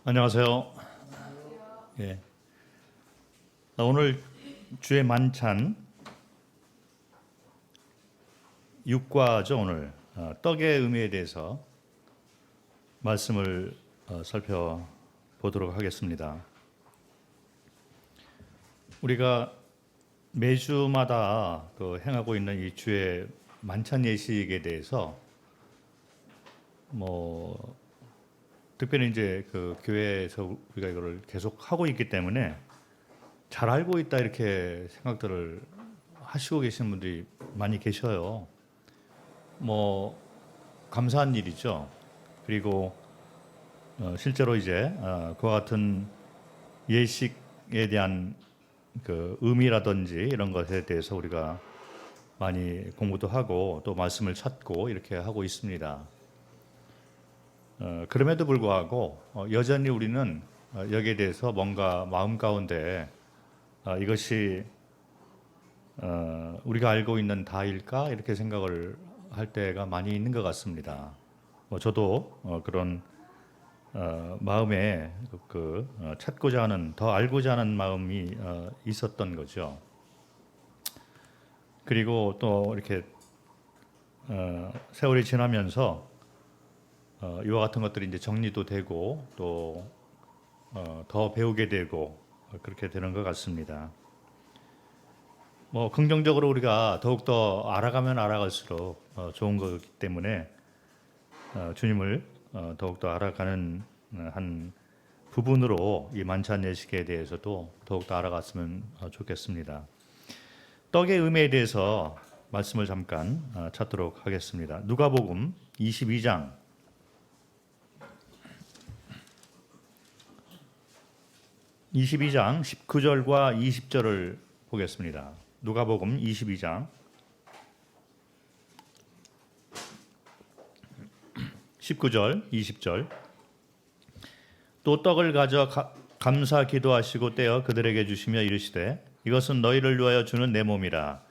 안녕하세요. 예. 오늘 주의 만찬 육과죠. 오늘 떡의 의미에 대해서 말씀을 살펴보도록 하겠습니다. 우리가 매주마다 행하고 있는 이 주의 만찬 예식에 대해서 특별히 이제 그 교회에서 우리가 이거를 계속 하고 있기 때문에 잘 알고 있다 이렇게 생각들을 하시고 계신 분들이 많이 계셔요. 감사한 일이죠. 그리고 실제로 이제 그와 같은 예식에 대한 그 의미라든지 이런 것에 대해서 우리가 많이 공부도 하고 또 말씀을 찾고 이렇게 하고 있습니다. 그럼에도 불구하고 여전히 우리는 여기에 대해서 뭔가 마음 가운데 이것이 우리가 알고 있는 다일까 이렇게 생각을 할 때가 많이 있는 것 같습니다. 저도 그런 마음에 찾고자 하는, 더 알고자 하는 마음이 있었던 거죠. 그리고 또 이렇게 세월이 지나면서 이와 같은 것들이 이제 정리도 되고 또 더 배우게 되고 그렇게 되는 것 같습니다. 긍정적으로 우리가 더욱더 알아가면 알아갈수록 좋은 거기 때문에 주님을 더욱더 알아가는 한 부분으로 이 만찬 예식에 대해서도 더욱더 알아갔으면 좋겠습니다. 떡의 의미에 대해서 말씀을 잠깐 찾도록 하겠습니다. 누가복음 22장 19절과 20절을 보겠습니다. 누가복음 22장 19절, 20절. 또 떡을 가져 감사 기도하시고 떼어 그들에게 주시며 이르시되 이것은 너희를 위하여 주는 내 몸이라.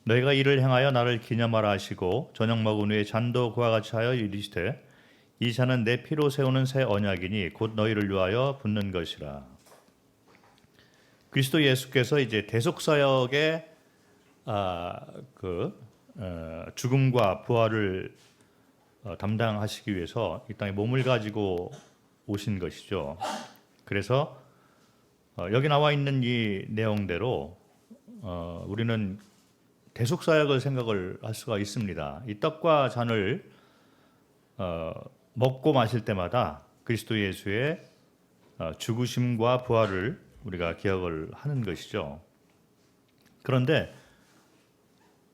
너희가 이를 행하여 나를 기념하라 하시고 저녁 먹은 후에 잔도 그와 같이 하여 이르시되 이 잔은 내 피로 세우는 새 언약이니 곧 너희를 위하여 붓는 것이라. 그리스도 예수께서 이제 대속사역의 죽음과 부활을 담당하시기 위해서 이 땅에 몸을 가지고 오신 것이죠. 그래서 여기 나와 있는 이 내용대로 우리는 대속사역을 생각을 할 수가 있습니다. 이 떡과 잔을 먹고 마실 때마다 그리스도 예수의 죽으심과 부활을 우리가 기억을 하는 것이죠. 그런데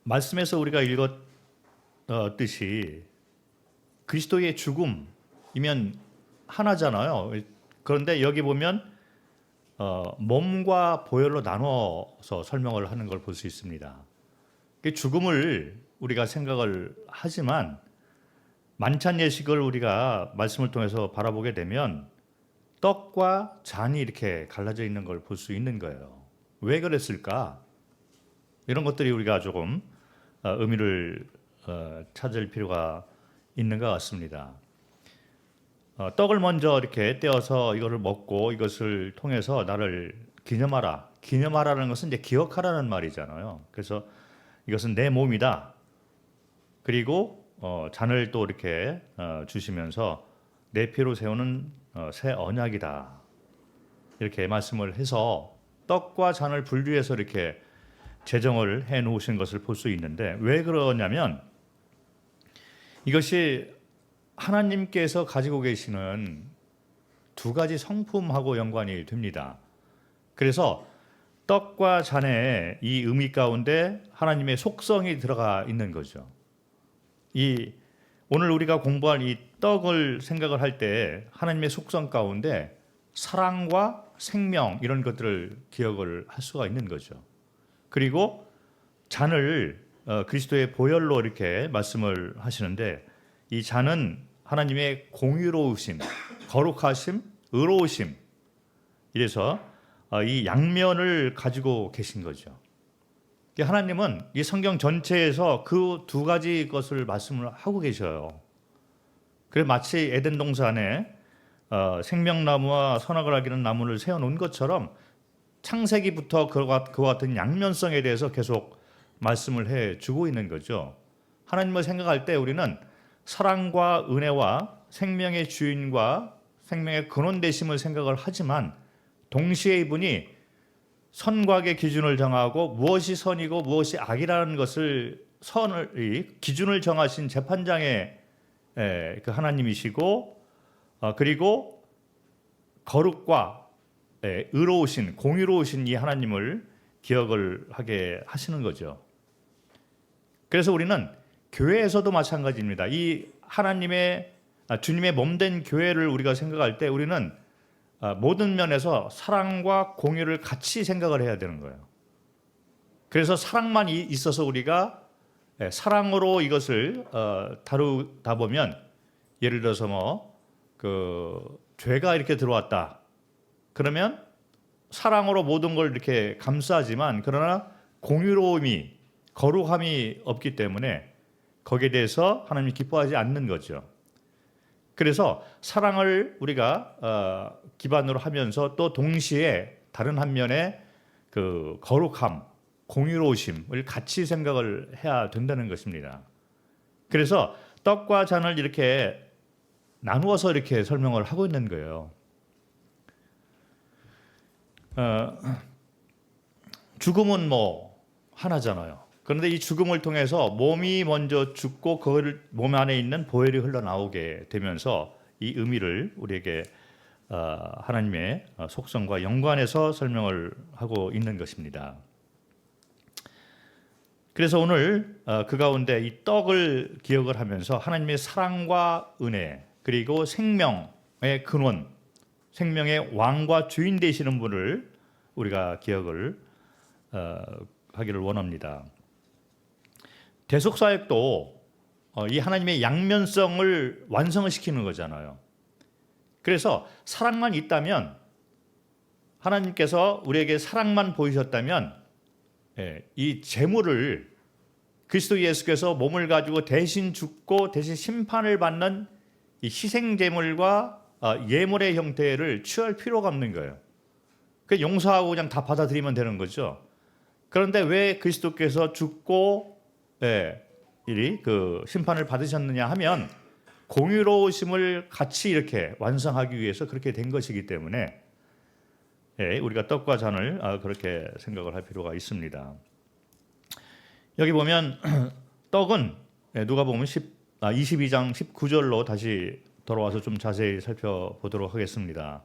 말씀에서 우리가 읽었듯이 그리스도의 죽음이면 하나잖아요. 그런데 여기 보면 몸과 보혈로 나눠서 설명을 하는 걸 볼 수 있습니다. 죽음을 우리가 생각을 하지만 만찬 예식을 우리가 말씀을 통해서 바라보게 되면 떡과 잔이 이렇게 갈라져 있는 걸 볼 수 있는 거예요. 왜 그랬을까? 이런 것들이 우리가 조금 의미를 찾을 필요가 있는 것 같습니다. 떡을 먼저 이렇게 떼어서 이거를 먹고 이것을 통해서 나를 기념하라. 기념하라는 것은 이제 기억하라는 말이잖아요. 그래서 이것은 내 몸이다. 그리고 잔을 또 이렇게 주시면서 내 피로 세우는 새 언약이다. 이렇게 말씀을 해서 떡과 잔을 분리해서 이렇게 제정을 해 놓으신 것을 볼 수 있는데 왜 그러냐면 이것이 하나님께서 가지고 계시는 두 가지 성품하고 연관이 됩니다. 그래서 떡과 잔의 이 의미 가운데 하나님의 속성이 들어가 있는 거죠. 오늘 우리가 공부할 이 떡을 생각을 할 때 하나님의 속성 가운데 사랑과 생명 이런 것들을 기억을 할 수가 있는 거죠. 그리고 잔을 그리스도의 보혈로 이렇게 말씀을 하시는데 이 잔은 하나님의 공의로우심, 거룩하심, 의로우심 이래서 이 양면을 가지고 계신 거죠. 하나님은 이 성경 전체에서 그 두 가지 것을 말씀을 하고 계셔요. 그래서 마치 에덴 동산에 생명나무와 선악을 알기는 나무를 세워놓은 것처럼 창세기부터 그와 같은 양면성에 대해서 계속 말씀을 해주고 있는 거죠. 하나님을 생각할 때 우리는 사랑과 은혜와 생명의 주인과 생명의 근원 되심을 생각을 하지만 동시에 이분이 선과 악의 기준을 정하고 무엇이 선이고 무엇이 악이라는 것을 기준을 정하신 재판장의 그 하나님이시고, 그리고 거룩과 의로우신 공의로우신 이 하나님을 기억을 하게 하시는 거죠. 그래서 우리는 교회에서도 마찬가지입니다. 이 하나님의 주님의 몸된 교회를 우리가 생각할 때 우리는 모든 면에서 사랑과 공의를 같이 생각을 해야 되는 거예요. 그래서 사랑만 있어서 우리가 사랑으로 이것을 다루다 보면, 예를 들어서 죄가 이렇게 들어왔다. 그러면 사랑으로 모든 걸 이렇게 감싸지만 그러나 공의로움이 거룩함이 없기 때문에 거기에 대해서 하나님이 기뻐하지 않는 거죠. 그래서 사랑을 우리가 기반으로 하면서 또 동시에 다른 한면에 그 거룩함, 공의로우심을 같이 생각을 해야 된다는 것입니다. 그래서 떡과 잔을 이렇게 나누어서 이렇게 설명을 하고 있는 거예요. 죽음은 뭐 하나잖아요. 그런데 이 죽음을 통해서 몸이 먼저 죽고 그걸 몸 안에 있는 보혈이 흘러나오게 되면서 이 의미를 우리에게 하나님의 속성과 연관해서 설명을 하고 있는 것입니다. 그래서 오늘 그 가운데 이 떡을 기억을 하면서 하나님의 사랑과 은혜, 그리고 생명의 근원, 생명의 왕과 주인 되시는 분을 우리가 기억을 하기를 원합니다. 대속사역도 이 하나님의 양면성을 완성을 시키는 거잖아요. 그래서 사랑만 있다면, 하나님께서 우리에게 사랑만 보이셨다면 이 재물을 그리스도 예수께서 몸을 가지고 대신 죽고 대신 심판을 받는 이 희생 제물과 예물의 형태를 취할 필요가 없는 거예요. 그 용서하고 그냥 다 받아들이면 되는 거죠. 그런데 왜 그리스도께서 죽고 이 심판을 받으셨느냐 하면 공의로우심을 같이 이렇게 완성하기 위해서 그렇게 된 것이기 때문에 우리가 떡과 잔을 그렇게 생각을 할 필요가 있습니다. 여기 보면 떡은 누가복음 22장 19절로 다시 돌아와서 좀 자세히 살펴보도록 하겠습니다.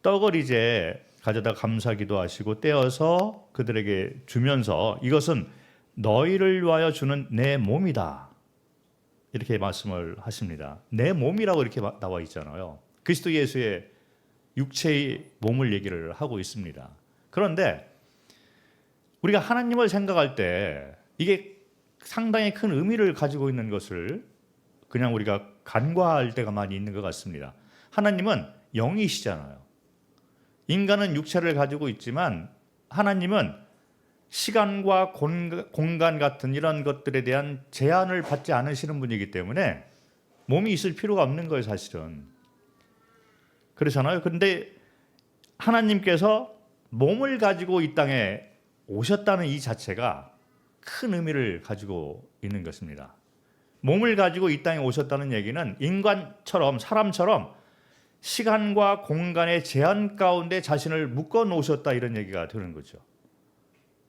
떡을 이제 가져다 감사기도 하시고 떼어서 그들에게 주면서 이것은 너희를 위하여 주는 내 몸이다, 이렇게 말씀을 하십니다. 내 몸이라고 이렇게 나와 있잖아요. 그리스도 예수의 육체의 몸을 얘기를 하고 있습니다. 그런데 우리가 하나님을 생각할 때 이게 상당히 큰 의미를 가지고 있는 것을 그냥 우리가 간과할 때가 많이 있는 것 같습니다. 하나님은 영이시잖아요. 인간은 육체를 가지고 있지만 하나님은 시간과 공간 같은 이런 것들에 대한 제한을 받지 않으시는 분이기 때문에 몸이 있을 필요가 없는 거예요, 사실은. 그렇잖아요. 그런데 하나님께서 몸을 가지고 이 땅에 오셨다는 이 자체가 큰 의미를 가지고 있는 것입니다. 몸을 가지고 이 땅에 오셨다는 얘기는 인간처럼, 사람처럼 시간과 공간의 제한 가운데 자신을 묶어 놓으셨다, 이런 얘기가 되는 거죠.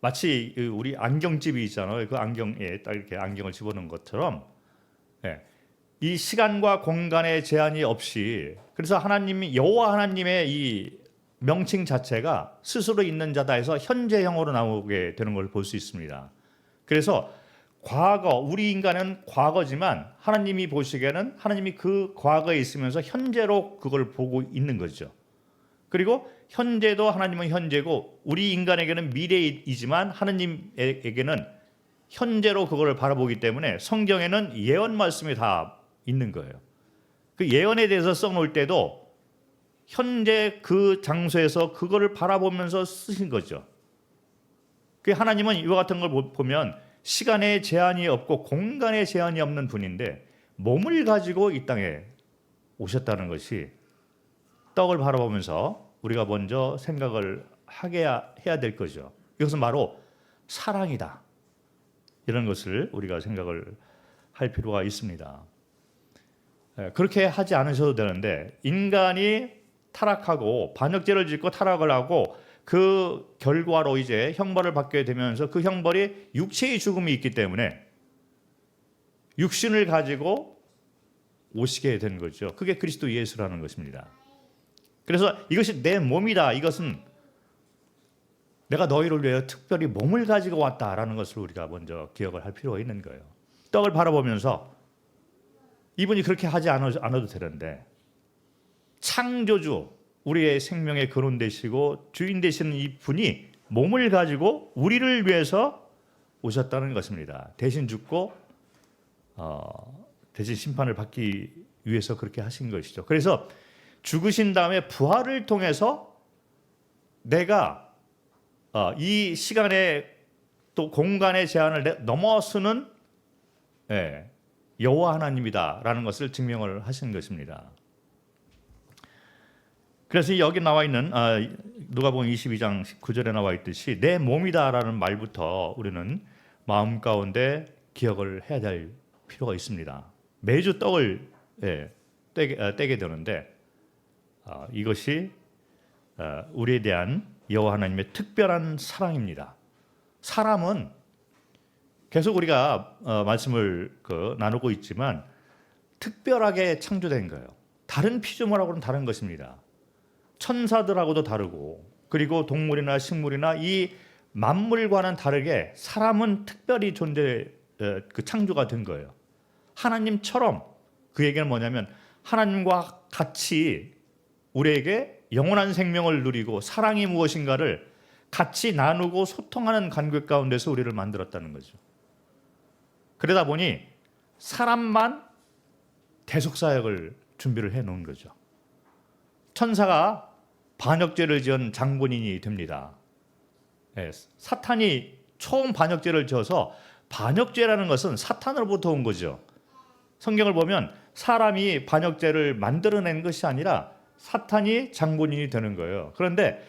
마치 우리 안경집이 있잖아요. 그 안경에 딱 이렇게 안경을 집어넣은 것처럼 이 시간과 공간의 제한이 없이, 그래서 하나님이 여호와 하나님의 이 명칭 자체가 스스로 있는 자다 해서 현재형으로 나오게 되는 걸 볼 수 있습니다. 그래서 과거, 우리 인간은 과거지만 하나님이 보시기에는 하나님이 그 과거에 있으면서 현재로 그걸 보고 있는 거죠. 그리고 현재도 하나님은 현재고 우리 인간에게는 미래이지만 하나님에게는 현재로 그걸 바라보기 때문에 성경에는 예언 말씀이 다 있는 거예요. 그 예언에 대해서 써놓을 때도 현재 그 장소에서 그거를 바라보면서 쓰신 거죠. 그 하나님은 이와 같은 걸 보면 시간의 제한이 없고 공간의 제한이 없는 분인데 몸을 가지고 이 땅에 오셨다는 것이 떡을 바라보면서 우리가 먼저 생각을 해야 될 거죠. 이것은 바로 사랑이다. 이런 것을 우리가 생각을 할 필요가 있습니다. 그렇게 하지 않으셔도 되는데 인간이 타락하고 반역죄를 짓고 타락을 하고 그 결과로 이제 형벌을 받게 되면서 그 형벌이 육체의 죽음이 있기 때문에 육신을 가지고 오시게 된 거죠. 그게 그리스도 예수라는 것입니다. 그래서 이것이 내 몸이다. 이것은 내가 너희를 위하여 특별히 몸을 가지고 왔다라는 것을 우리가 먼저 기억을 할 필요가 있는 거예요. 떡을 바라보면서 이분이 그렇게 하지 않아도 되는데 창조주, 우리의 생명의 근원 되시고 주인 되시는 이 분이 몸을 가지고 우리를 위해서 오셨다는 것입니다. 대신 죽고 대신 심판을 받기 위해서 그렇게 하신 것이죠. 그래서 죽으신 다음에 부활을 통해서 내가 이 시간의 또 공간의 제한을 넘어서는 여호와 하나님이다라는 것을 증명을 하신 것입니다. 그래서 여기 나와 있는 누가복음 22장 19절에 나와 있듯이 내 몸이다라는 말부터 우리는 마음 가운데 기억을 해야 될 필요가 있습니다. 매주 떡을 떼게 되는데 이것이 우리에 대한 여호와 하나님의 특별한 사랑입니다. 사람은 계속 우리가 말씀을 나누고 있지만 특별하게 창조된 거예요. 다른 피조물하고는 다른 것입니다. 천사들하고도 다르고 그리고 동물이나 식물이나 이 만물과는 다르게 사람은 특별히 창조가 된 거예요. 하나님처럼 그 얘기는 뭐냐면 하나님과 같이 우리에게 영원한 생명을 누리고 사랑이 무엇인가를 같이 나누고 소통하는 관계 가운데서 우리를 만들었다는 거죠. 그러다 보니 사람만 대속사역을 준비를 해놓은 거죠. 천사가 반역죄를 지은 장본인이 됩니다. 사탄이 처음 반역죄를 지어서 반역죄라는 것은 사탄으로부터 온 거죠. 성경을 보면 사람이 반역죄를 만들어낸 것이 아니라 사탄이 장본인이 되는 거예요. 그런데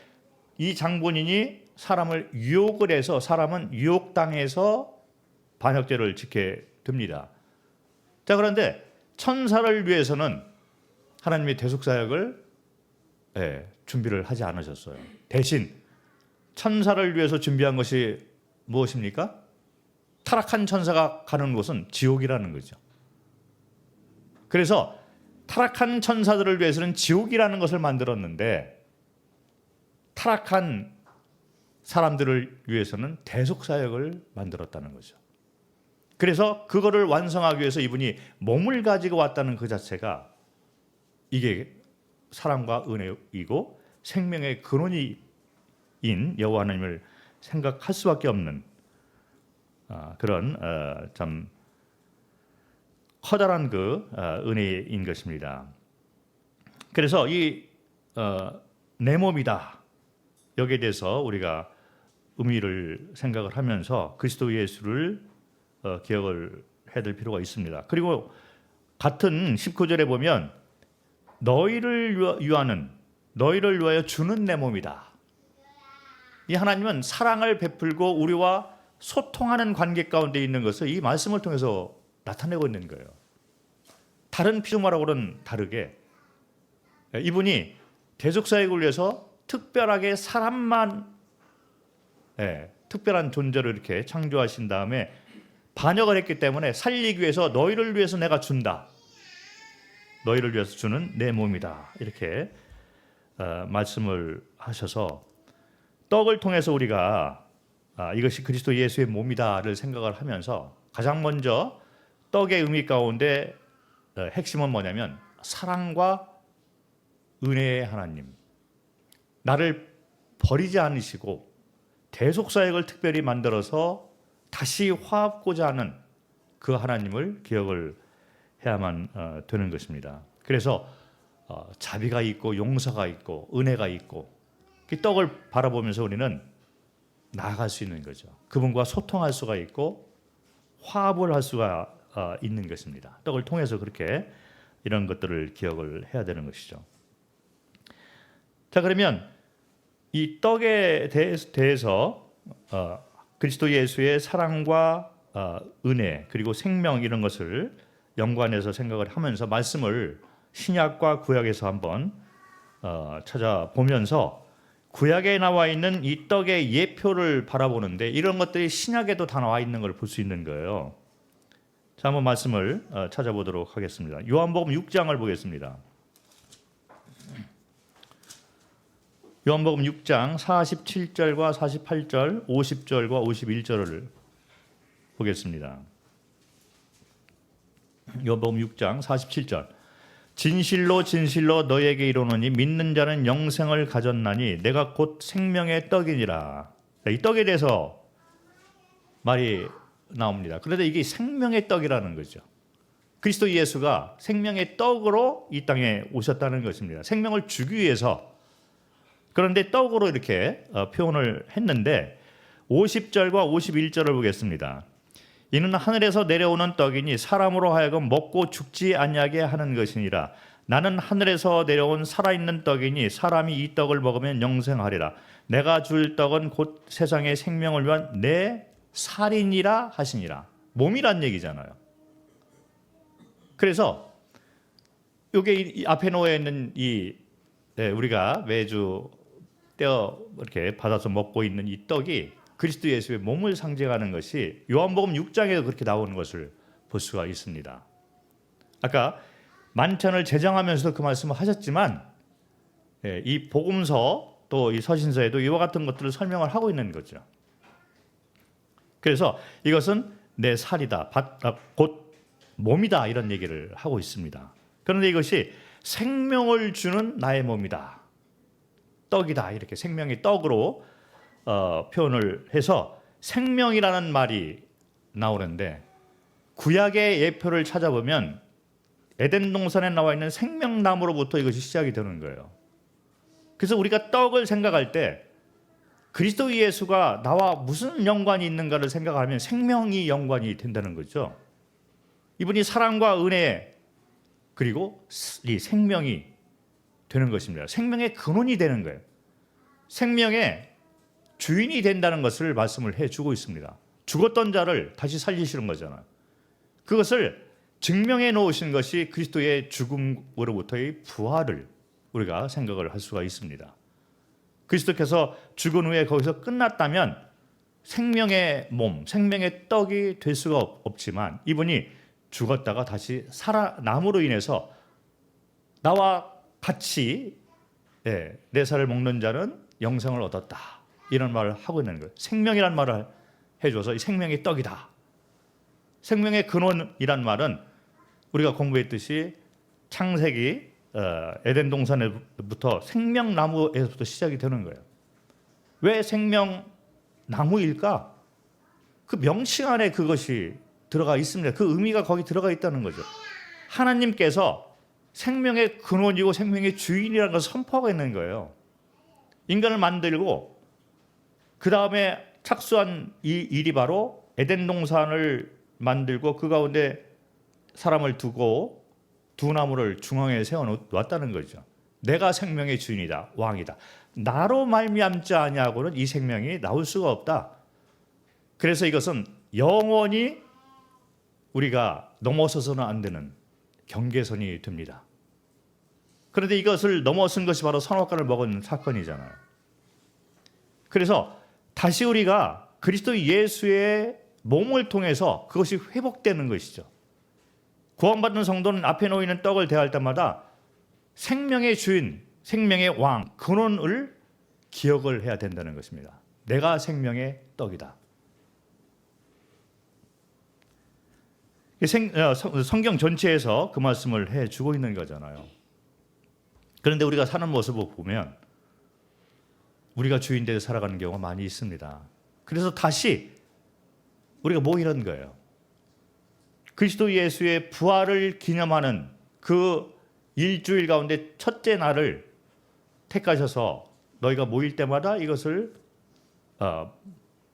이 장본인이 사람을 유혹을 해서 사람은 유혹당해서 반역죄를 짓게 됩니다. 자, 그런데 천사를 위해서는 하나님의 대속사역을 준비를 하지 않으셨어요. 대신 천사를 위해서 준비한 것이 무엇입니까? 타락한 천사가 가는 곳은 지옥이라는 거죠. 그래서 타락한 천사들을 위해서는 지옥이라는 것을 만들었는데 타락한 사람들을 위해서는 대속사역을 만들었다는 거죠. 그래서 그거를 완성하기 위해서 이분이 몸을 가지고 왔다는 그 자체가 이게 사랑과 은혜이고 생명의 근원인 여호와 하나님을 생각할 수밖에 없는 그런 참 커다란 그 은혜인 것입니다. 그래서 이 내 몸이다 여기에 대해서 우리가 의미를 생각을 하면서 그리스도 예수를 기억을 해야 될 필요가 있습니다. 그리고 같은 19절에 보면 너희를 위하여 주는 내 몸이다. 이 하나님은 사랑을 베풀고 우리와 소통하는 관계 가운데 있는 것을 이 말씀을 통해서 나타내고 있는 거예요. 다른 피조물하고는 다르게 이분이 대속사역을 위해서 특별하게 사람만 특별한 존재를 이렇게 창조하신 다음에 반역을 했기 때문에 살리기 위해서 너희를 위해서 내가 준다. 너희를 위해서 주는 내 몸이다. 이렇게 말씀을 하셔서 떡을 통해서 우리가 이것이 그리스도 예수의 몸이다를 생각을 하면서 가장 먼저 떡의 의미 가운데 핵심은 뭐냐면 사랑과 은혜의 하나님, 나를 버리지 않으시고 대속사역을 특별히 만들어서 다시 화합고자 하는 그 하나님을 기억을 해야만 되는 것입니다. 그래서 자비가 있고 용서가 있고 은혜가 있고 그 떡을 바라보면서 우리는 나아갈 수 있는 거죠. 그분과 소통할 수가 있고 화합을 할 수가 있는 것입니다. 떡을 통해서 그렇게 이런 것들을 기억을 해야 되는 것이죠. 자, 그러면 이 떡에 대해서 그리스도 예수의 사랑과 은혜 그리고 생명 이런 것을 연관해서 생각을 하면서 말씀을 신약과 구약에서 한번 찾아보면서 구약에 나와 있는 이 떡의 예표를 바라보는데 이런 것들이 신약에도 다 나와 있는 걸 볼 수 있는 거예요. 자, 한번 말씀을 찾아보도록 하겠습니다. 요한복음 6장을 보겠습니다. 요한복음 6장 47절과 48절, 50절과 51절을 보겠습니다. 요한복음 6장 47절. 진실로 진실로 너에게 이르노니 믿는 자는 영생을 가졌나니 내가 곧 생명의 떡이니라. 이 떡에 대해서 말이 나옵니다. 그런데 이게 생명의 떡이라는 거죠. 그리스도 예수가 생명의 떡으로 이 땅에 오셨다는 것입니다. 생명을 주기 위해서. 그런데 떡으로 이렇게 표현을 했는데 50절과 51절을 보겠습니다. 이는 하늘에서 내려오는 떡이니 사람으로 하여금 먹고 죽지 아니하게 하는 것이니라. 나는 하늘에서 내려온 살아있는 떡이니 사람이 이 떡을 먹으면 영생하리라. 내가 줄 떡은 곧 세상의 생명을 위한 내 살이니라 하시니라. 몸이란 얘기잖아요. 그래서 이게 앞에 놓여 있는 우리가 매주 떼어 이렇게 받아서 먹고 있는 이 떡이 그리스도 예수의 몸을 상징하는 것이 요한복음 6장에도 그렇게 나오는 것을 볼 수가 있습니다. 아까 만찬을 제정하면서도 그 말씀을 하셨지만 이 복음서 또 이 서신서에도 이와 같은 것들을 설명을 하고 있는 거죠. 그래서 이것은 내 살이다, 곧 몸이다 이런 얘기를 하고 있습니다. 그런데 이것이 생명을 주는 나의 몸이다, 떡이다 이렇게 생명의 떡으로 표현을 해서 생명이라는 말이 나오는데 구약의 예표를 찾아보면 에덴 동산에 나와 있는 생명나무로부터 이것이 시작이 되는 거예요. 그래서 우리가 떡을 생각할 때 그리스도 예수가 나와 무슨 연관이 있는가를 생각하면 생명이 연관이 된다는 거죠. 이분이 사랑과 은혜 그리고 이 생명이 되는 것입니다. 생명의 근원이 되는 거예요. 생명의 주인이 된다는 것을 말씀을 해주고 있습니다. 죽었던 자를 다시 살리시는 거잖아요. 그것을 증명해 놓으신 것이 그리스도의 죽음으로부터의 부활을 우리가 생각을 할 수가 있습니다. 그리스도께서 죽은 후에 거기서 끝났다면 생명의 몸, 생명의 떡이 될 수가 없지만 이분이 죽었다가 다시 살아남으로 인해서 나와 같이 내 살을 먹는 자는 영생을 얻었다. 이런 말을 하고 있는 거예요. 생명이란 말을 해줘서 이 생명의 떡이다. 생명의 근원이란 말은 우리가 공부했듯이 창세기 에덴 동산에부터 생명나무에서부터 시작이 되는 거예요. 왜 생명나무일까? 그 명칭 안에 그것이 들어가 있습니다. 그 의미가 거기 들어가 있다는 거죠. 하나님께서 생명의 근원이고 생명의 주인이라는 것을 선포하고 있는 거예요. 인간을 만들고 그 다음에 착수한 이 일이 바로 에덴 동산을 만들고 그 가운데 사람을 두고 두 나무를 중앙에 세워놓았다는 거죠. 내가 생명의 주인이다, 왕이다. 나로 말미암지 아니하고는 이 생명이 나올 수가 없다. 그래서 이것은 영원히 우리가 넘어서서는 안 되는 경계선이 됩니다. 그런데 이것을 넘어선 것이 바로 선악과를 먹은 사건이잖아요. 그래서 다시 우리가 그리스도 예수의 몸을 통해서 그것이 회복되는 것이죠. 구원받은 성도는 앞에 놓이는 떡을 대할 때마다 생명의 주인, 생명의 왕, 근원을 기억을 해야 된다는 것입니다. 내가 생명의 떡이다. 성경 전체에서 그 말씀을 해주고 있는 거잖아요. 그런데 우리가 사는 모습을 보면 우리가 주인되어 살아가는 경우가 많이 있습니다. 그래서 다시 우리가 뭐 이런 거예요. 그리스도 예수의 부활을 기념하는 그 일주일 가운데 첫째 날을 택하셔서 너희가 모일 때마다 이것을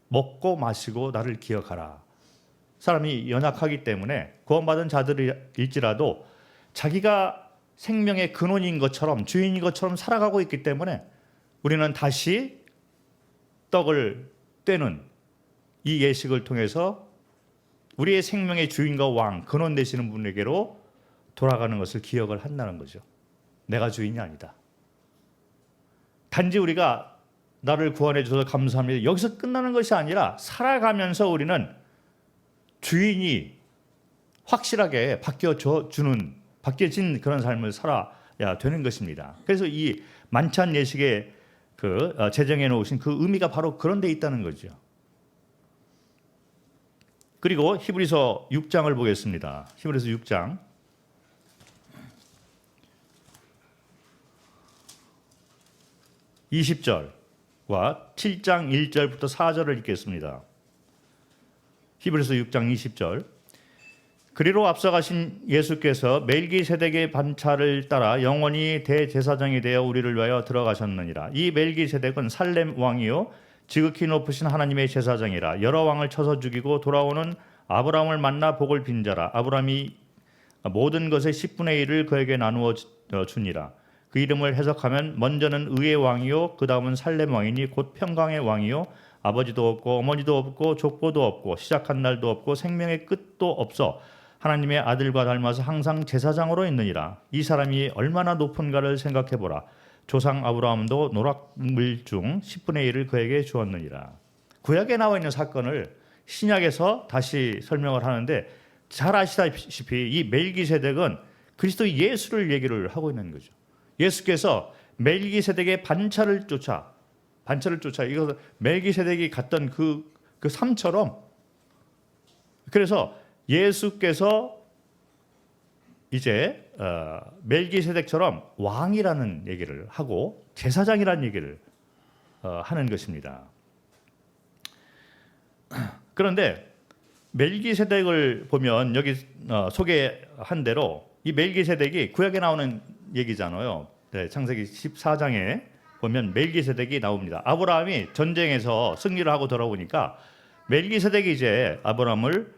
먹고 마시고 나를 기억하라. 사람이 연약하기 때문에 구원받은 자들일지라도 자기가 생명의 근원인 것처럼 주인인 것처럼 살아가고 있기 때문에 우리는 다시 떡을 떼는 이 예식을 통해서 우리의 생명의 주인과 왕, 근원 되시는 분에게로 돌아가는 것을 기억을 한다는 거죠. 내가 주인이 아니다. 단지 우리가 나를 구원해 주셔서 감사합니다. 여기서 끝나는 것이 아니라 살아가면서 우리는 주인이 확실하게 바뀌어진 그런 삶을 살아야 되는 것입니다. 그래서 이 만찬 예식에 제정해 놓으신 그 의미가 바로 그런 데 있다는 거죠. 그리고 히브리서 6장을 보겠습니다. 히브리서 6장 20절과 7장 1절부터 4절을 읽겠습니다. 히브리서 6장 20절. 그리로 앞서가신 예수께서 멜기세덱의 반차를 따라 영원히 대제사장이 되어 우리를 위하여 들어가셨느니라. 이 멜기세덱은 살렘 왕이요 지극히 높으신 하나님의 제사장이라. 여러 왕을 쳐서 죽이고 돌아오는 아브라함을 만나 복을 빈 자라. 아브라함이 모든 것의 10분의 1을 그에게 나누어 주니라. 그 이름을 해석하면 먼저는 의의 왕이요 그 다음은 살렘 왕이니 곧 평강의 왕이요 아버지도 없고 어머니도 없고 족보도 없고 시작한 날도 없고 생명의 끝도 없어 하나님의 아들과 닮아서 항상 제사장으로 있느니라. 이 사람이 얼마나 높은가를 생각해보라. 조상 아브라함도 노락물 중 10분의 1을 그에게 주었느니라. 구약에 나와 있는 사건을 신약에서 다시 설명을 하는데 잘 아시다시피 이 멜기세덱은 그리스도 예수를 얘기를 하고 있는 거죠. 예수께서 멜기세덱의 반차를 쫓아 이거 멜기세덱이 갔던 그 삶처럼, 그래서 예수께서 이제 멜기세덱처럼 왕이라는 얘기를 하고 제사장이라는 얘기를 하는 것입니다. 그런데 멜기세덱을 보면 여기 소개한 대로 이 멜기세덱이 구약에 나오는 얘기잖아요. 네, 창세기 14장에 보면 멜기세덱이 나옵니다. 아브라함이 전쟁에서 승리를 하고 돌아오니까 멜기세덱이 이제 아브라함을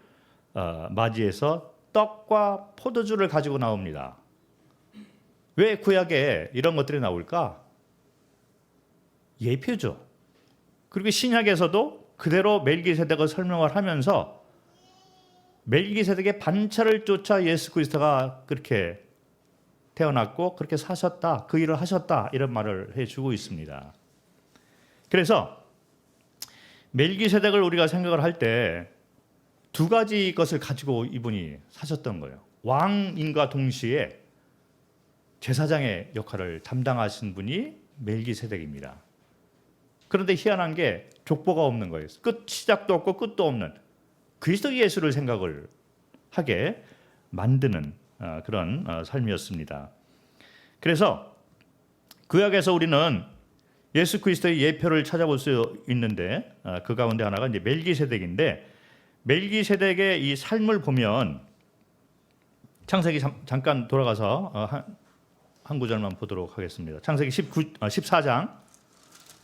맞이해서 떡과 포도주를 가지고 나옵니다. 왜 구약에 이런 것들이 나올까? 예표죠. 그리고 신약에서도 그대로 멜기세덱을 설명을 하면서 멜기세덱의 반차를 쫓아 예수 그리스도가 그렇게 태어났고 그렇게 사셨다, 그 일을 하셨다, 이런 말을 해주고 있습니다. 그래서 멜기세덱을 우리가 생각을 할 때 두 가지 것을 가지고 이분이 사셨던 거예요. 왕인과 동시에 제사장의 역할을 담당하신 분이 멜기세덱입니다. 그런데 희한한 게 족보가 없는 거예요. 시작도 없고 끝도 없는 그리스도 예수를 생각을 하게 만드는 그런 삶이었습니다. 그래서 구약에서 우리는 예수 그리스도의 예표를 찾아볼 수 있는데 그 가운데 하나가 이제 멜기세덱인데, 멜기세덱의 이 삶을 보면 창세기 잠깐 돌아가서 한 구절만 보도록 하겠습니다. 창세기 14장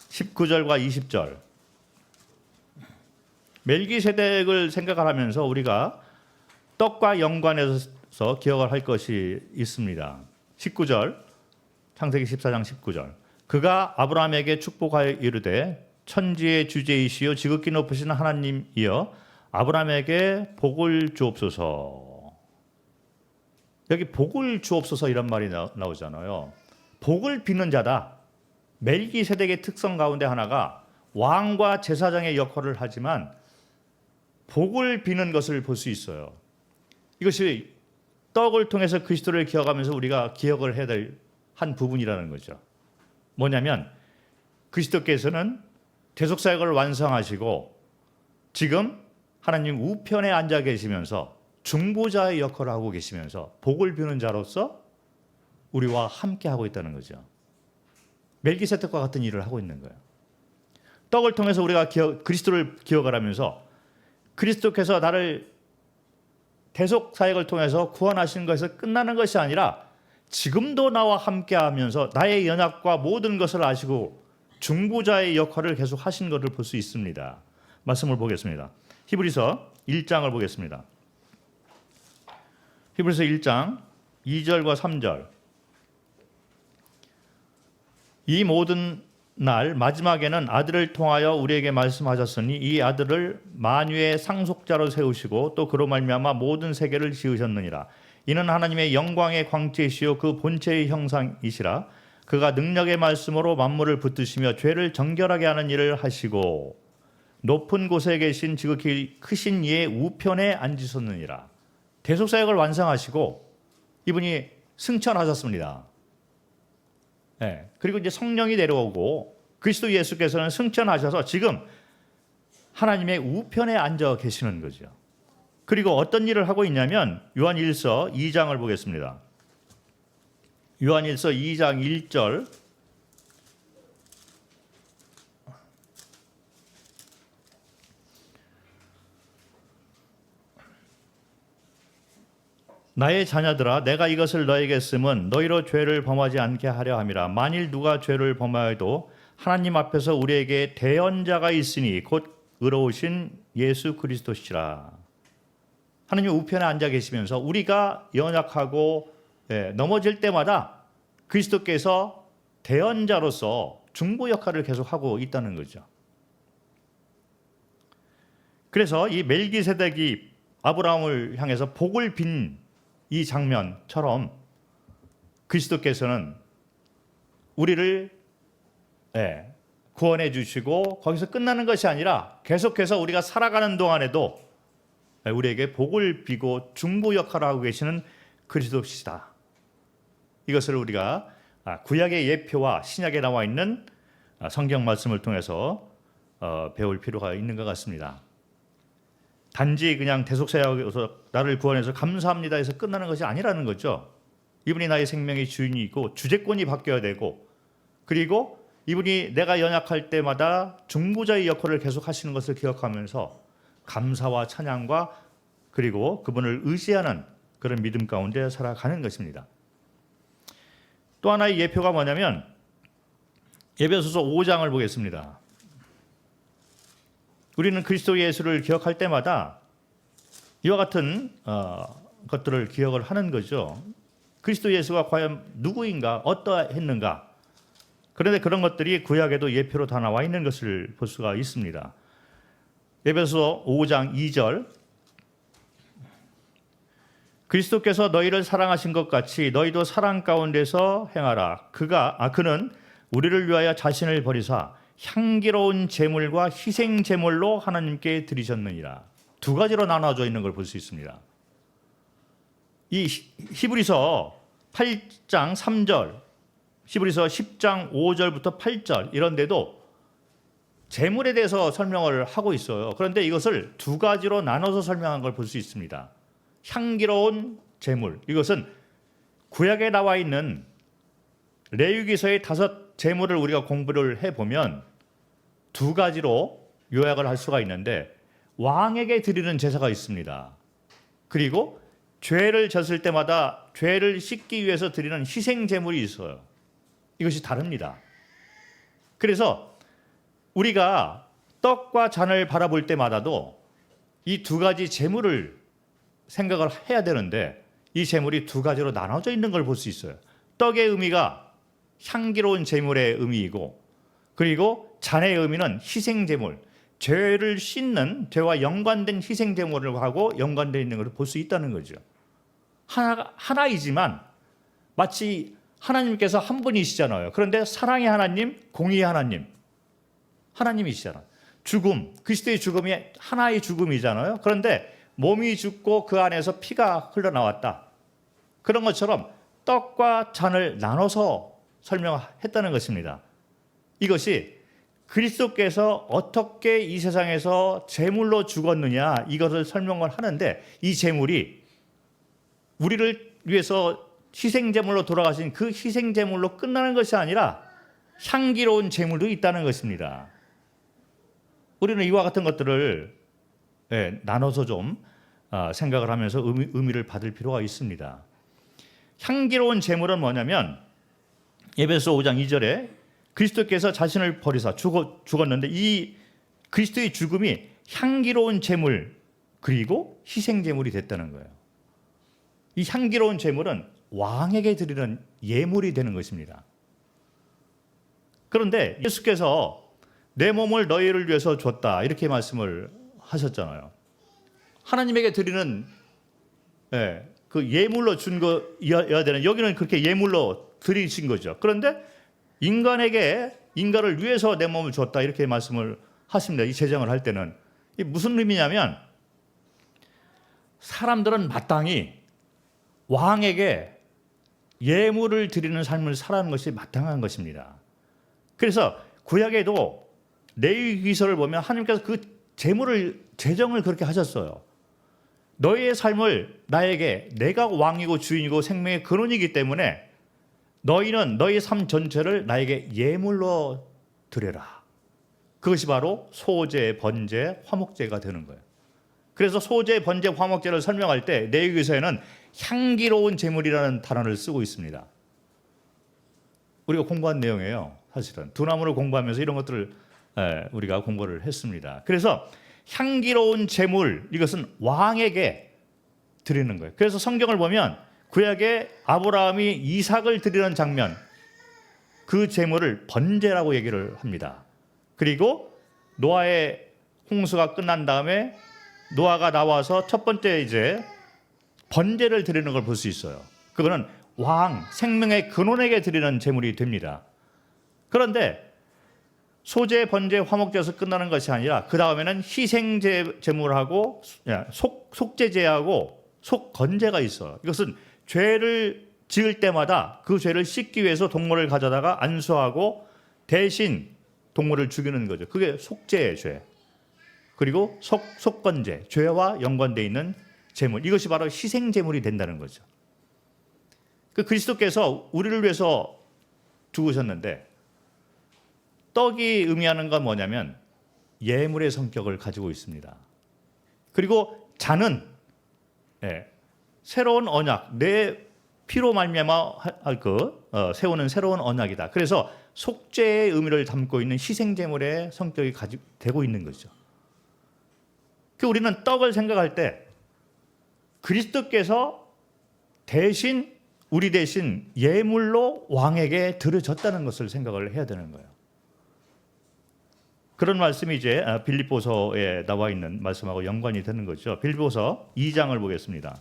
19절과 20절. 멜기세덱을 생각을 하면서 우리가 떡과 연관해서 기억을 할 것이 있습니다. 19절, 창세기 14장 19절. 그가 아브라함에게 축복하여 이르되 천지의 주제이시요 지극히 높으신 하나님이여 아브라함에게 복을 주옵소서. 여기 복을 주옵소서 이런 말이 나오잖아요. 복을 비는 자다. 멜기세덱의 특성 가운데 하나가 왕과 제사장의 역할을 하지만 복을 비는 것을 볼 수 있어요. 이것이 떡을 통해서 그리스도를 기억하면서 우리가 기억을 해야 될 한 부분이라는 거죠. 뭐냐면 그리스도께서는 대속사역을 완성하시고 지금 하나님 우편에 앉아 계시면서 중보자의 역할을 하고 계시면서 복을 비는 자로서 우리와 함께 하고 있다는 거죠. 멜기세덱과 같은 일을 하고 있는 거예요. 떡을 통해서 우리가 그리스도를 기억을 하면서 그리스도께서 나를 대속 사역을 통해서 구원하시는 것에서 끝나는 것이 아니라 지금도 나와 함께 하면서 나의 연약과 모든 것을 아시고 중보자의 역할을 계속 하신 것을 볼 수 있습니다. 말씀을 보겠습니다. 히브리서 1장을 보겠습니다. 히브리서 1장 2절과 3절. 이 모든 날 마지막에는 아들을 통하여 우리에게 말씀하셨으니 이 아들을 만유의 상속자로 세우시고 또 그로 말미암아 모든 세계를 지으셨느니라. 이는 하나님의 영광의 광채이시요 그 본체의 형상이시라. 그가 능력의 말씀으로 만물을 붙드시며 죄를 정결하게 하는 일을 하시고 높은 곳에 계신 지극히 크신 이의 우편에 앉으셨느니라. 대속사역을 완성하시고 이분이 승천하셨습니다. 네. 그리고 이제 성령이 내려오고 그리스도 예수께서는 승천하셔서 지금 하나님의 우편에 앉아 계시는 거죠. 그리고 어떤 일을 하고 있냐면 요한일서 2장을 보겠습니다. 요한일서 2장 1절. 나의 자녀들아 내가 이것을 너에게 쓰면 너희로 죄를 범하지 않게 하려 함이라. 만일 누가 죄를 범하여도 하나님 앞에서 우리에게 대언자가 있으니 곧 의로우신 예수 그리스도시라. 하나님 우편에 앉아 계시면서 우리가 연약하고 넘어질 때마다 그리스도께서 대언자로서 중보 역할을 계속하고 있다는 거죠. 그래서 이 멜기세덱이 아브라함을 향해서 복을 빈 이 장면처럼 그리스도께서는 우리를 구원해 주시고 거기서 끝나는 것이 아니라 계속해서 우리가 살아가는 동안에도 우리에게 복을 비고 중보 역할을 하고 계시는 그리스도시다. 이것을 우리가 구약의 예표와 신약에 나와 있는 성경 말씀을 통해서 배울 필요가 있는 것 같습니다. 단지 그냥 대속사역에서 나를 구원해서 감사합니다 해서 끝나는 것이 아니라는 거죠. 이분이 나의 생명의 주인이고 주재권이 바뀌어야 되고 그리고 이분이 내가 연약할 때마다 중보자의 역할을 계속 하시는 것을 기억하면서 감사와 찬양과 그리고 그분을 의지하는 그런 믿음 가운데 살아가는 것입니다. 또 하나의 예표가 뭐냐면 에베소서 5장을 보겠습니다. 우리는 그리스도 예수를 기억할 때마다 이와 같은 것들을 기억을 하는 거죠. 그리스도 예수가 과연 누구인가, 어떠했는가. 그런데 그런 것들이 구약에도 예표로 다 나와 있는 것을 볼 수가 있습니다. 에베소서 5장 2절. 그리스도께서 너희를 사랑하신 것 같이 너희도 사랑 가운데서 행하라. 그는 우리를 위하여 자신을 버리사 향기로운 제물과 희생 제물로 하나님께 드리셨느니라. 두 가지로 나눠져 있는 걸 볼 수 있습니다. 이 히브리서 8장 3절, 히브리서 10장 5절부터 8절 이런 데도 제물에 대해서 설명을 하고 있어요. 그런데 이것을 두 가지로 나눠서 설명한 걸 볼 수 있습니다. 향기로운 제물, 이것은 구약에 나와 있는 레위기서의 5 제물을 우리가 공부를 해보면 두 가지로 요약을 할 수가 있는데 왕에게 드리는 제사가 있습니다. 그리고 죄를 졌을 때마다 죄를 씻기 위해서 드리는 희생 제물이 있어요. 이것이 다릅니다. 그래서 우리가 떡과 잔을 바라볼 때마다도 이 두 가지 제물을 생각을 해야 되는데 이 제물이 두 가지로 나눠져 있는 걸 볼 수 있어요. 떡의 의미가 향기로운 제물의 의미이고 그리고 잔의 의미는 희생 제물, 죄를 씻는 죄와 연관된 희생 제물을 하고 연관되어 있는 것을 볼 수 있다는 거죠. 하나이지만 마치 하나님께서 한 분이시잖아요. 그런데 사랑의 하나님, 공의의 하나님, 하나님이시잖아요. 죽음, 그리스도의 죽음이 하나의 죽음이잖아요. 그런데 몸이 죽고 그 안에서 피가 흘러나왔다. 그런 것처럼 떡과 잔을 나눠서 설명했다는 것입니다. 이것이 그리스도께서 어떻게 이 세상에서 제물로 죽었느냐 이것을 설명을 하는데 이 제물이 우리를 위해서 희생제물로 돌아가신 그 희생제물로 끝나는 것이 아니라 향기로운 제물도 있다는 것입니다. 우리는 이와 같은 것들을 나눠서 좀 생각을 하면서 의미를 받을 필요가 있습니다. 향기로운 제물은 뭐냐면 에베소 5장 2절에 그리스도께서 자신을 버리사 죽었는데 이 그리스도의 죽음이 향기로운 제물 그리고 희생 제물이 됐다는 거예요. 이 향기로운 제물은 왕에게 드리는 예물이 되는 것입니다. 그런데 예수께서 내 몸을 너희를 위해서 줬다 이렇게 말씀을 하셨잖아요. 하나님에게 드리는 그 예물로 준 거여야 되는, 여기는 그렇게 예물로 드리신 거죠. 그런데 인간을 위해서 내 몸을 줬다 이렇게 말씀을 하십니다. 이 제정을 할 때는 이게 무슨 의미냐면, 사람들은 마땅히 왕에게 예물을 드리는 삶을 살아가는 것이 마땅한 것입니다. 그래서 구약에도 레위기서를 보면 하나님께서 그 제정을 그렇게 하셨어요. 너희의 삶을 나에게, 내가 왕이고 주인이고 생명의 근원이기 때문에 너희는 너희의 삶 전체를 나에게 예물로 드려라. 그것이 바로 소제, 번제, 화목제가 되는 거예요. 그래서 소제, 번제, 화목제를 설명할 때 레위기서에는 향기로운 제물이라는 단어를 쓰고 있습니다. 우리가 공부한 내용이에요. 사실은 두나무를 공부하면서 이런 것들을 우리가 공부를 했습니다. 그래서 향기로운 제물, 이것은 왕에게 드리는 거예요. 그래서 성경을 보면 구약에 아브라함이 이삭을 드리는 장면, 그 제물을 번제라고 얘기를 합니다. 그리고 노아의 홍수가 끝난 다음에 노아가 나와서 첫 번째 이제 번제를 드리는 걸 볼 수 있어요. 그거는 왕, 생명의 근원에게 드리는 제물이 됩니다. 그런데 소제, 번제, 화목제에서 끝나는 것이 아니라 그 다음에는 희생제물하고 속죄제하고 속건제가 있어요. 이것은 죄를 지을 때마다 그 죄를 씻기 위해서 동물을 가져다가 안수하고 대신 동물을 죽이는 거죠. 그게 속죄의 죄. 그리고 속건제, 죄와 연관되어 있는 제물. 이것이 바로 희생제물이 된다는 거죠. 그 그리스도께서 우리를 위해서 죽으셨는데, 떡이 의미하는 건 뭐냐면 예물의 성격을 가지고 있습니다. 그리고 잔은 새로운 언약, 내 피로 말미암아 세우는 새로운 언약이다. 그래서 속죄의 의미를 담고 있는 희생제물의 성격이 되고 있는 거죠. 그 우리는 떡을 생각할 때 그리스도께서 우리 대신 예물로 왕에게 드려졌다는 것을 생각을 해야 되는 거예요. 그런 말씀이 이제 빌립보서에 나와 있는 말씀하고 연관이 되는 거죠. 빌립보서 2장을 보겠습니다.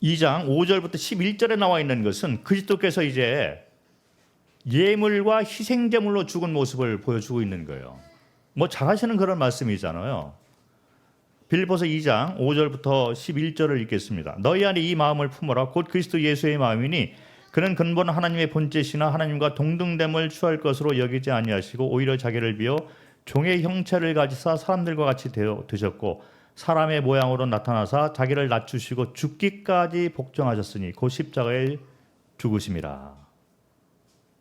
(2장) 5절부터 11절에 나와 있는 것은 그리스도께서 이제 예물과 희생제물로 죽은 모습을 보여주고 있는 거예요. 뭐 잘하시는 그런 말씀이잖아요. 빌립보서 2장 5절부터 11절을 읽겠습니다. 너희 안에 이 마음을 품어라. 곧 그리스도 예수의 마음이니 그는 근본 하나님의 본체시나 하나님과 동등됨을 취할 것으로 여기지 아니하시고 오히려 자기를 비어 종의 형체를 가지사 사람들과 같이 되셨고 사람의 모양으로 나타나사 자기를 낮추시고 죽기까지 복종하셨으니 곧 십자가에 죽으심이라.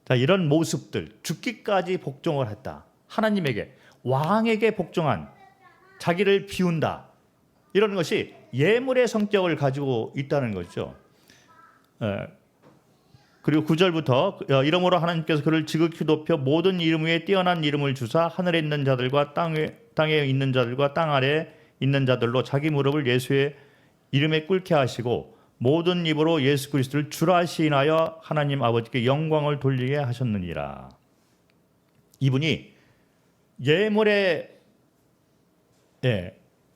자, 이런 모습들, 죽기까지 복종을 했다. 하나님에게, 왕에게 복종한, 자기를 비운다. 이런 것이 예물의 성격을 가지고 있다는 거죠. 그리고 9절부터 이러므로 하나님께서 그를 지극히 높여 모든 이름 위에 뛰어난 이름을 주사 하늘에 있는 자들과 땅에 있는 자들과 땅 아래에 있는 자들로 자기 무릎을 예수의 이름에 꿇게 하시고 모든 입으로 예수 그리스도를 주라 시인하여 하나님 아버지께 영광을 돌리게 하셨느니라. 이분이 예물의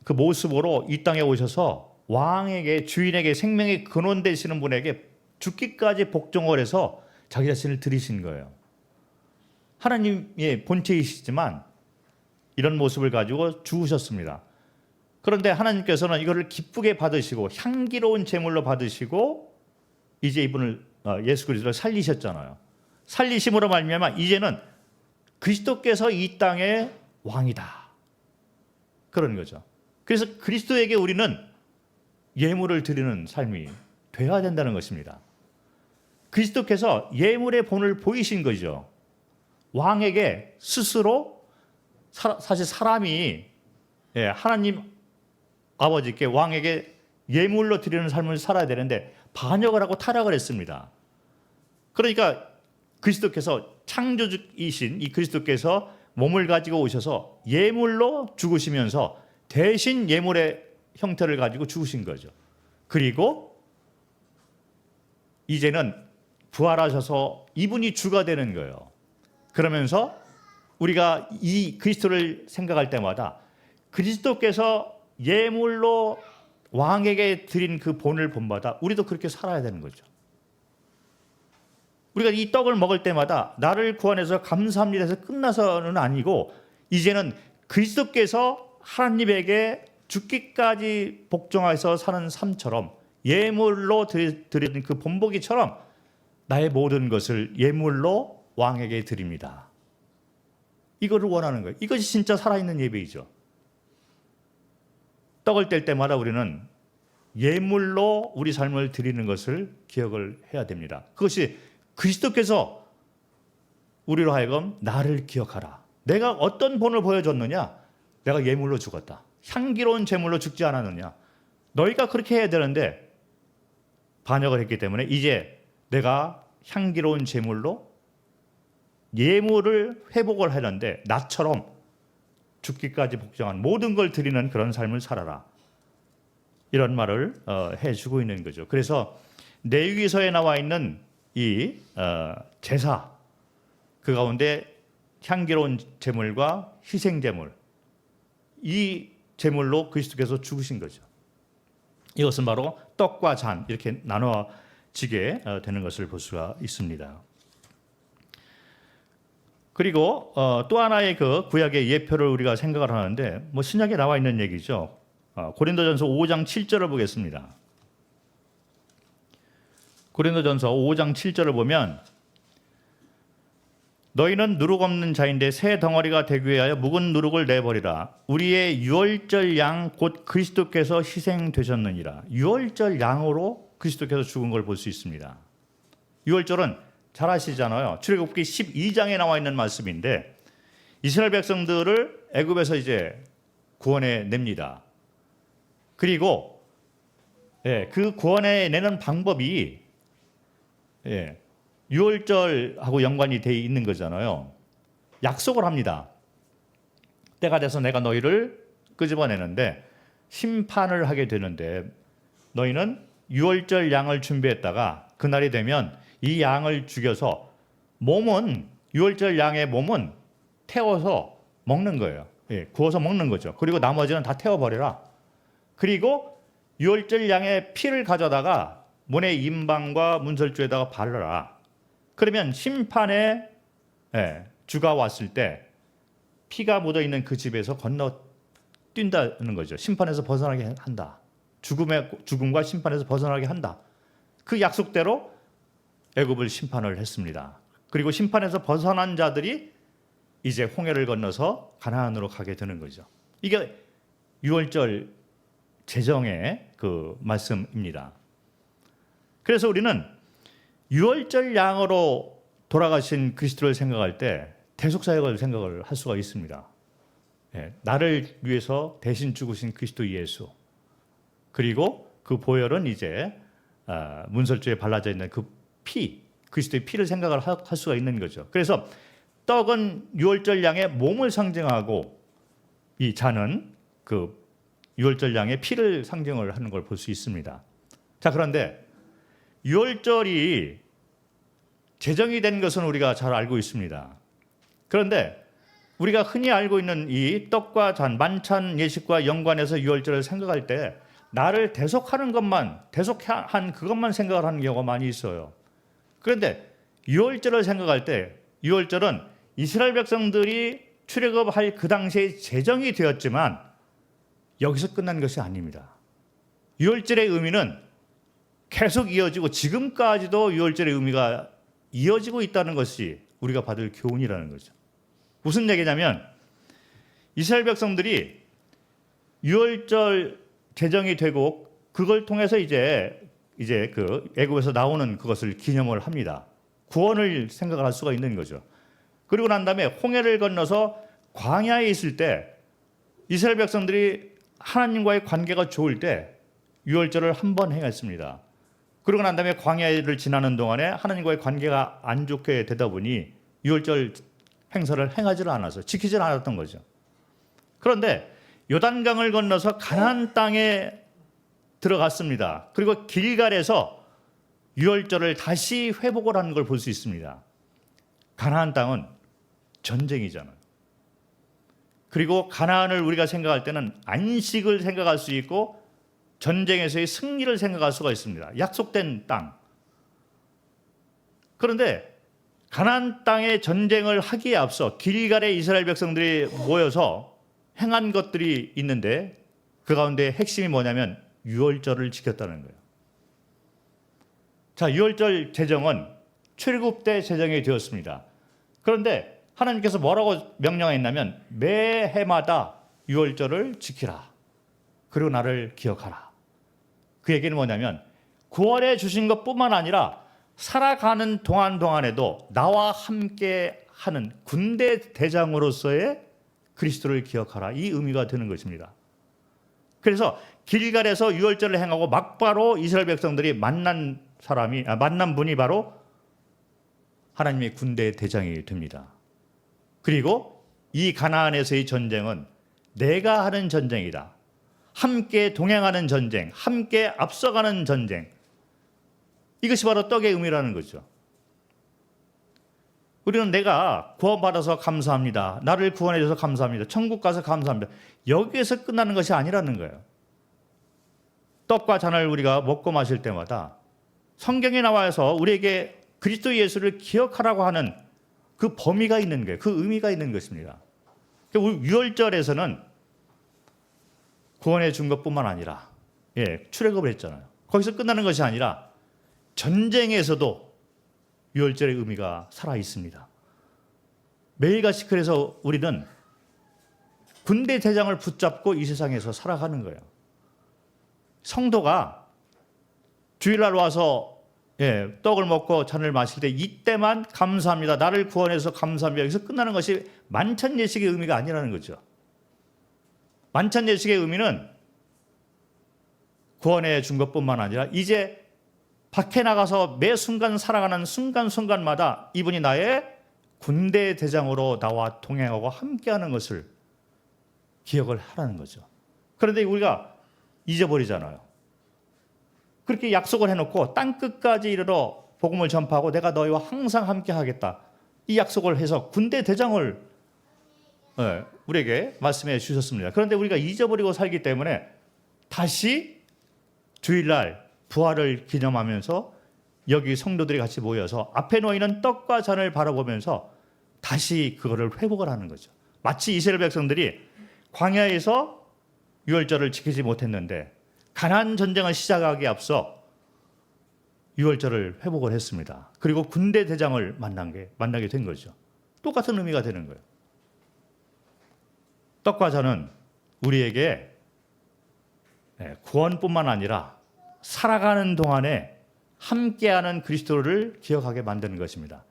그 모습으로 이 땅에 오셔서 왕에게, 주인에게, 생명의 근원 되시는 분에게 죽기까지 복종을 해서 자기 자신을 드리신 거예요. 하나님의 본체이시지만 이런 모습을 가지고 죽으셨습니다. 그런데 하나님께서는 이거를 기쁘게 받으시고 향기로운 제물로 받으시고 이제 이분을 예수 그리스도를 살리셨잖아요. 살리심으로 말미암아 이제는 그리스도께서 이 땅의 왕이다. 그런 거죠. 그래서 그리스도에게 우리는 예물을 드리는 삶이 되어야 된다는 것입니다. 그리스도께서 예물의 본을 보이신 거죠. 왕에게 스스로 사실 사람이 하나님 아버지께, 왕에게 예물로 드리는 삶을 살아야 되는데 반역을 하고 타락을 했습니다. 그러니까 그리스도께서, 창조주이신 이 그리스도께서 몸을 가지고 오셔서 예물로 죽으시면서 대신 예물의 형태를 가지고 죽으신 거죠. 그리고 이제는 부활하셔서 이분이 주가 되는 거예요. 그러면서 우리가 이 그리스도를 생각할 때마다 그리스도께서 예물로 왕에게 드린 그 본을 본받아 우리도 그렇게 살아야 되는 거죠. 우리가 이 떡을 먹을 때마다 나를 구원해서 감사합니다 해서 끝나서는 아니고 이제는 그리스도께서 하나님에게 죽기까지 복종해서 사는 삶처럼 예물로 드리는 그 본보기처럼 나의 모든 것을 예물로 왕에게 드립니다. 이거를 원하는 거예요. 이것이 진짜 살아있는 예배이죠. 떡을 뗄 때마다 우리는 예물로 우리 삶을 드리는 것을 기억을 해야 됩니다. 그것이 그리스도께서 우리로 하여금 나를 기억하라. 내가 어떤 본을 보여줬느냐? 내가 예물로 죽었다. 향기로운 제물로 죽지 않았느냐? 너희가 그렇게 해야 되는데 반역을 했기 때문에 이제 내가 향기로운 제물로 예물을 회복을 하는데 나처럼 죽기까지 복종한 모든 걸 드리는 그런 삶을 살아라. 이런 말을 해주고 있는 거죠. 그래서 레위기서에 나와 있는 이 제사 그 가운데 향기로운 제물과 희생 제물 이 제물로 그리스도께서 죽으신 거죠. 이것은 바로 떡과 잔 이렇게 나눠지게 되는 것을 볼 수가 있습니다. 그리고 또 하나의 그 구약의 예표를 우리가 생각을 하는데 뭐 신약에 나와 있는 얘기죠. 고린도전서 5장 7절을 보겠습니다. 고린도전서 5장 7절을 보면 너희는 누룩 없는 자인데 새 덩어리가 되기 위하여 묵은 누룩을 내버리라. 우리의 유월절 양 곧 그리스도께서 희생되셨느니라. 유월절 양으로 그리스도께서 죽은 걸 볼 수 있습니다. 유월절은 잘 아시잖아요. 출애굽기 12장에 나와 있는 말씀인데 이스라엘 백성들을 애굽에서 이제 구원해 냅니다. 그리고 그 구원해 내는 방법이 유월절하고 연관이 돼 있는 거잖아요. 약속을 합니다. 때가 돼서 내가 너희를 끄집어내는데 심판을 하게 되는데 너희는 유월절 양을 준비했다가 그날이 되면 이 양을 죽여서 몸은 유월절 양의 몸은 태워서 먹는 거예요. 구워서 먹는 거죠. 그리고 나머지는 다 태워버려라. 그리고 유월절 양의 피를 가져다가 문의 임방과 문설주에다가 바르라. 그러면 심판에 주가 왔을 때 피가 묻어있는 그 집에서 건너 뛴다는 거죠. 심판에서 벗어나게 한다. 죽음과 심판에서 벗어나게 한다. 그 약속대로 애굽을 심판을 했습니다. 그리고 심판에서 벗어난 자들이 이제 홍해를 건너서 가나안으로 가게 되는 거죠. 이게 유월절 제정의 그 말씀입니다. 그래서 우리는 유월절 양으로 돌아가신 그리스도를 생각할 때 대속사역을 생각을 할 수가 있습니다. 나를 위해서 대신 죽으신 그리스도 예수 그리고 그 보혈은 이제 문설주에 발라져 있는 그 피, 그리스도의 피를 생각을 할 수가 있는 거죠. 그래서 떡은 유월절 양의 몸을 상징하고 이 잔은 그 유월절 양의 피를 상징을 하는 걸 볼 수 있습니다. 자, 그런데 유월절이 제정이 된 것은 우리가 잘 알고 있습니다. 그런데 우리가 흔히 알고 있는 이 떡과 잔, 만찬 예식과 연관해서 유월절을 생각할 때 나를 대속한 그것만 생각을 하는 경우가 많이 있어요. 그런데 유월절을 생각할 때 유월절은 이스라엘 백성들이 출애굽할 그 당시에 제정이 되었지만 여기서 끝난 것이 아닙니다. 유월절의 의미는 계속 이어지고 지금까지도 유월절의 의미가 이어지고 있다는 것이 우리가 받을 교훈이라는 거죠. 무슨 얘기냐면 이스라엘 백성들이 유월절 제정이 되고 그걸 통해서 이제 그 애굽에서 나오는 그것을 기념을 합니다. 구원을 생각을 할 수가 있는 거죠. 그리고 난 다음에 홍해를 건너서 광야에 있을 때 이스라엘 백성들이 하나님과의 관계가 좋을 때 유월절을 한 번 행했습니다. 그리고 난 다음에 광야를 지나는 동안에 하나님과의 관계가 안 좋게 되다 보니 유월절 행사를 행하지를 않아서 지키질 않았던 거죠. 그런데 요단강을 건너서 가나안 땅에 들어갔습니다. 그리고 길갈에서 유월절을 다시 회복을 하는 걸 볼 수 있습니다. 가나안 땅은 전쟁이잖아요. 그리고 가나안을 우리가 생각할 때는 안식을 생각할 수 있고 전쟁에서의 승리를 생각할 수가 있습니다. 약속된 땅. 그런데 가나안 땅의 전쟁을 하기에 앞서 길갈에 이스라엘 백성들이 모여서 행한 것들이 있는데 그 가운데 핵심이 뭐냐면 유월절을 지켰다는 거예요. 자, 유월절 제정은 출애굽 때 제정이 되었습니다. 그런데 하나님께서 뭐라고 명령했냐면 매 해마다 유월절을 지키라. 그리고 나를 기억하라. 그 얘기는 뭐냐면 구원해 주신 것뿐만 아니라 살아가는 동안에도 나와 함께 하는 군대 대장으로서의 그리스도를 기억하라. 이 의미가 되는 것입니다. 그래서 길갈에서 유월절을 행하고 막바로 이스라엘 백성들이 만난 분이 바로 하나님의 군대 대장이 됩니다. 그리고 이 가나안에서의 전쟁은 내가 하는 전쟁이다. 함께 동행하는 전쟁, 함께 앞서가는 전쟁. 이것이 바로 떡의 의미라는 거죠. 우리는 내가 구원받아서 감사합니다. 나를 구원해 줘서 감사합니다. 천국 가서 감사합니다. 여기에서 끝나는 것이 아니라는 거예요. 떡과 잔을 우리가 먹고 마실 때마다 성경에 나와서 우리에게 그리스도 예수를 기억하라고 하는 그 범위가 있는 거예요. 그 의미가 있는 것입니다. 유월절에서는 구원해 준 것뿐만 아니라 출애굽을 했잖아요. 거기서 끝나는 것이 아니라 전쟁에서도 유월절의 의미가 살아 있습니다. 매일같이 그래서 우리는 군대 대장을 붙잡고 이 세상에서 살아가는 거예요. 성도가 주일날 와서 떡을 먹고 잔을 마실 때 이때만 감사합니다. 나를 구원해서 감사합니다. 여기서 끝나는 것이 만찬 예식의 의미가 아니라는 거죠. 만찬 예식의 의미는 구원해 준 것뿐만 아니라 이제 밖에 나가서 매 순간 살아가는 순간순간마다 이분이 나의 군대 대장으로 나와 동행하고 함께하는 것을 기억을 하라는 거죠. 그런데 우리가 잊어버리잖아요. 그렇게 약속을 해놓고 땅끝까지 이르러 복음을 전파하고 내가 너희와 항상 함께하겠다. 이 약속을 해서 군대 대장을 우리에게 말씀해 주셨습니다. 그런데 우리가 잊어버리고 살기 때문에 다시 주일날 부활을 기념하면서 여기 성도들이 같이 모여서 앞에 놓이는 떡과 잔을 바라보면서 다시 그거를 회복을 하는 거죠. 마치 이스라엘 백성들이 광야에서 유월절을 지키지 못했는데 가나안 전쟁을 시작하기에 앞서 유월절을 회복을 했습니다. 그리고 군대 대장을 만나게 된 거죠. 똑같은 의미가 되는 거예요. 떡과 잔은 우리에게 구원뿐만 아니라 살아가는 동안에 함께하는 그리스도를 기억하게 만드는 것입니다.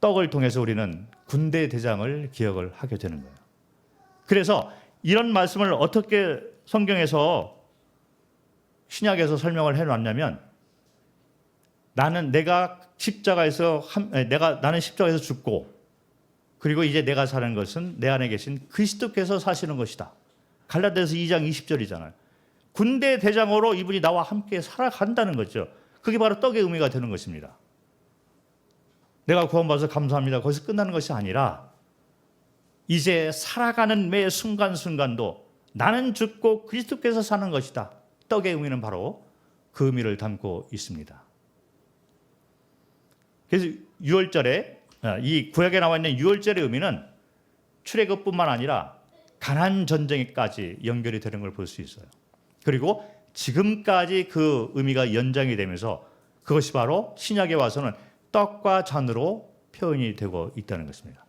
떡을 통해서 우리는 군대 대장을 기억을 하게 되는 거예요. 그래서 이런 말씀을 어떻게 성경에서 신약에서 설명을 해놨냐면 나는 십자가에서 죽고 그리고 이제 내가 사는 것은 내 안에 계신 그리스도께서 사시는 것이다. 갈라디아서 2장 20절이잖아요. 군대 대장으로 이분이 나와 함께 살아간다는 거죠. 그게 바로 떡의 의미가 되는 것입니다. 내가 구원받아서 감사합니다. 거기서 끝나는 것이 아니라 이제 살아가는 매 순간순간도 나는 죽고 그리스도께서 사는 것이다. 떡의 의미는 바로 그 의미를 담고 있습니다. 그래서 유월절에 이 구약에 나와 있는 유월절의 의미는 출애굽뿐만 아니라 가나안 전쟁까지 연결이 되는 걸 볼 수 있어요. 그리고 지금까지 그 의미가 연장이 되면서 그것이 바로 신약에 와서는 떡과 잔으로 표현이 되고 있다는 것입니다.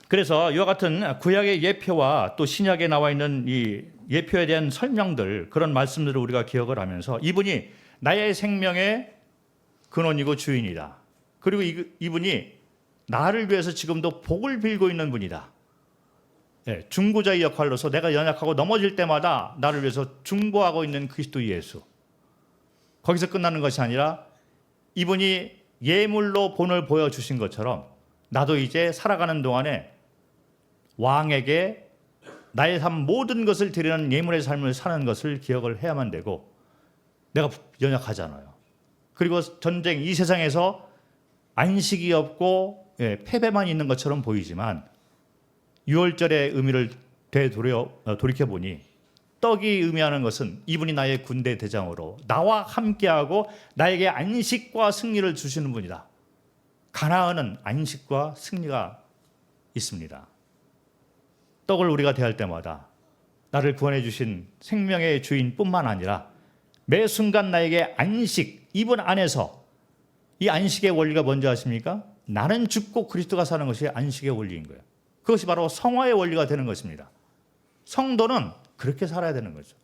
그래서 이와 같은 구약의 예표와 또 신약에 나와 있는 이 예표에 대한 설명들, 그런 말씀들을 우리가 기억을 하면서 이분이 나의 생명의 근원이고 주인이다. 그리고 이분이 나를 위해서 지금도 복을 빌고 있는 분이다. 중보자의 역할로서 내가 연약하고 넘어질 때마다 나를 위해서 중보하고 있는 그리스도 예수. 거기서 끝나는 것이 아니라 이분이 예물로 본을 보여주신 것처럼 나도 이제 살아가는 동안에 왕에게 나의 삶 모든 것을 드리는 예물의 삶을 사는 것을 기억을 해야만 되고, 내가 연약하잖아요. 그리고 전쟁, 이 세상에서 안식이 없고 패배만 있는 것처럼 보이지만 6월절의 의미를 돌이켜보니 떡이 의미하는 것은 이분이 나의 군대 대장으로 나와 함께하고 나에게 안식과 승리를 주시는 분이다. 가나안은 안식과 승리가 있습니다. 떡을 우리가 대할 때마다 나를 구원해 주신 생명의 주인뿐만 아니라 매 순간 나에게 안식, 이분 안에서, 이 안식의 원리가 뭔지 아십니까? 나는 죽고 그리스도가 사는 것이 안식의 원리인 거예요. 그것이 바로 성화의 원리가 되는 것입니다. 성도는 그렇게 살아야 되는 거죠.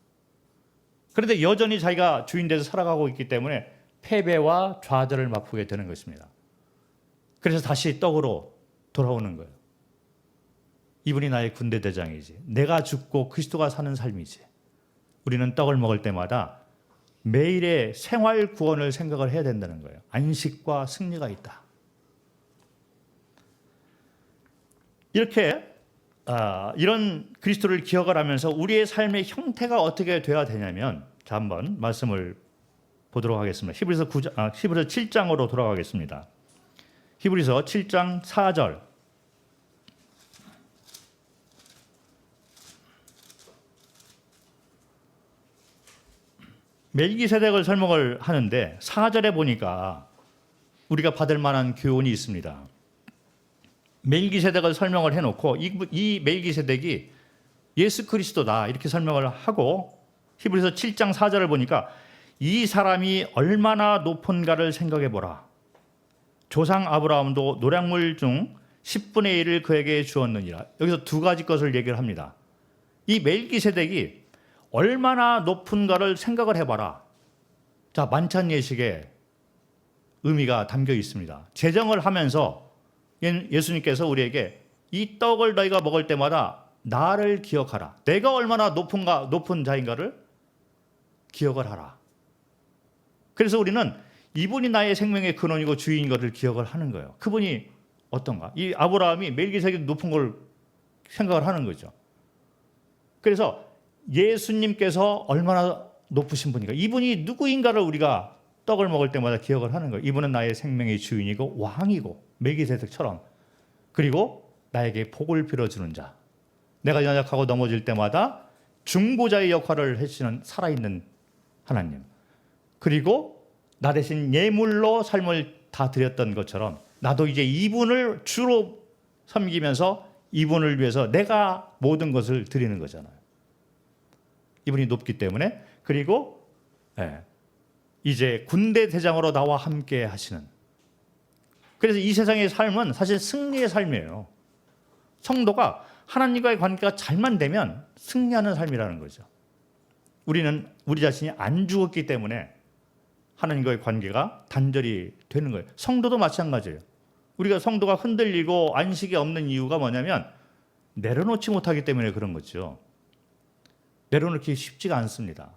그런데 여전히 자기가 주인 돼서 살아가고 있기 때문에 패배와 좌절을 맛보게 되는 것입니다. 그래서 다시 떡으로 돌아오는 거예요. 이분이 나의 군대 대장이지, 내가 죽고 그리스도가 사는 삶이지. 우리는 떡을 먹을 때마다 매일의 생활 구원을 생각을 해야 된다는 거예요. 안식과 승리가 있다. 이렇게 이런 그리스도를 기억을 하면서 우리의 삶의 형태가 어떻게 되어야 되냐면, 자, 한번 말씀을 보도록 하겠습니다. 히브리서 7장으로 돌아가겠습니다. 히브리서 7장 4절. 멜기세덱을 설명을 하는데 4절에 보니까 우리가 받을 만한 교훈이 있습니다. 멜기세덱을 설명을 해놓고 이 멜기세덱이 예수 그리스도다 이렇게 설명을 하고, 히브리서 7장 4절을 보니까 이 사람이 얼마나 높은가를 생각해 보라. 조상 아브라함도 노량물 중 10분의 1을 그에게 주었느니라. 여기서 두 가지 것을 얘기를 합니다. 이 멜기세덱이 얼마나 높은가를 생각을 해봐라. 자, 만찬 예식에 의미가 담겨 있습니다. 제정을 하면서 예수님께서 우리에게 이 떡을 너희가 먹을 때마다 나를 기억하라. 내가 얼마나 높은 자인가를 기억을 하라. 그래서 우리는 이분이 나의 생명의 근원이고 주인인 것을 기억을 하는 거예요. 그분이 어떤가? 이 아브라함이 멜기세덱이 높은 걸 생각을 하는 거죠. 그래서 예수님께서 얼마나 높으신 분인가, 이분이 누구인가를 우리가 떡을 먹을 때마다 기억을 하는 거예요. 이분은 나의 생명의 주인이고 왕이고 멜기세덱처럼, 그리고 나에게 복을 빌어주는 자, 내가 연약하고 넘어질 때마다 중보자의 역할을 해주시는 살아있는 하나님, 그리고 나 대신 예물로 삶을 다 드렸던 것처럼 나도 이제 이분을 주로 섬기면서 이분을 위해서 내가 모든 것을 드리는 거잖아요. 이분이 높기 때문에. 그리고 이제 군대 대장으로 나와 함께 하시는, 그래서 이 세상의 삶은 사실 승리의 삶이에요. 성도가 하나님과의 관계가 잘만 되면 승리하는 삶이라는 거죠. 우리는 우리 자신이 안 죽었기 때문에 하나님과의 관계가 단절이 되는 거예요. 성도도 마찬가지예요. 우리가 성도가 흔들리고 안식이 없는 이유가 뭐냐면 내려놓지 못하기 때문에 그런 거죠. 내려놓기 쉽지가 않습니다.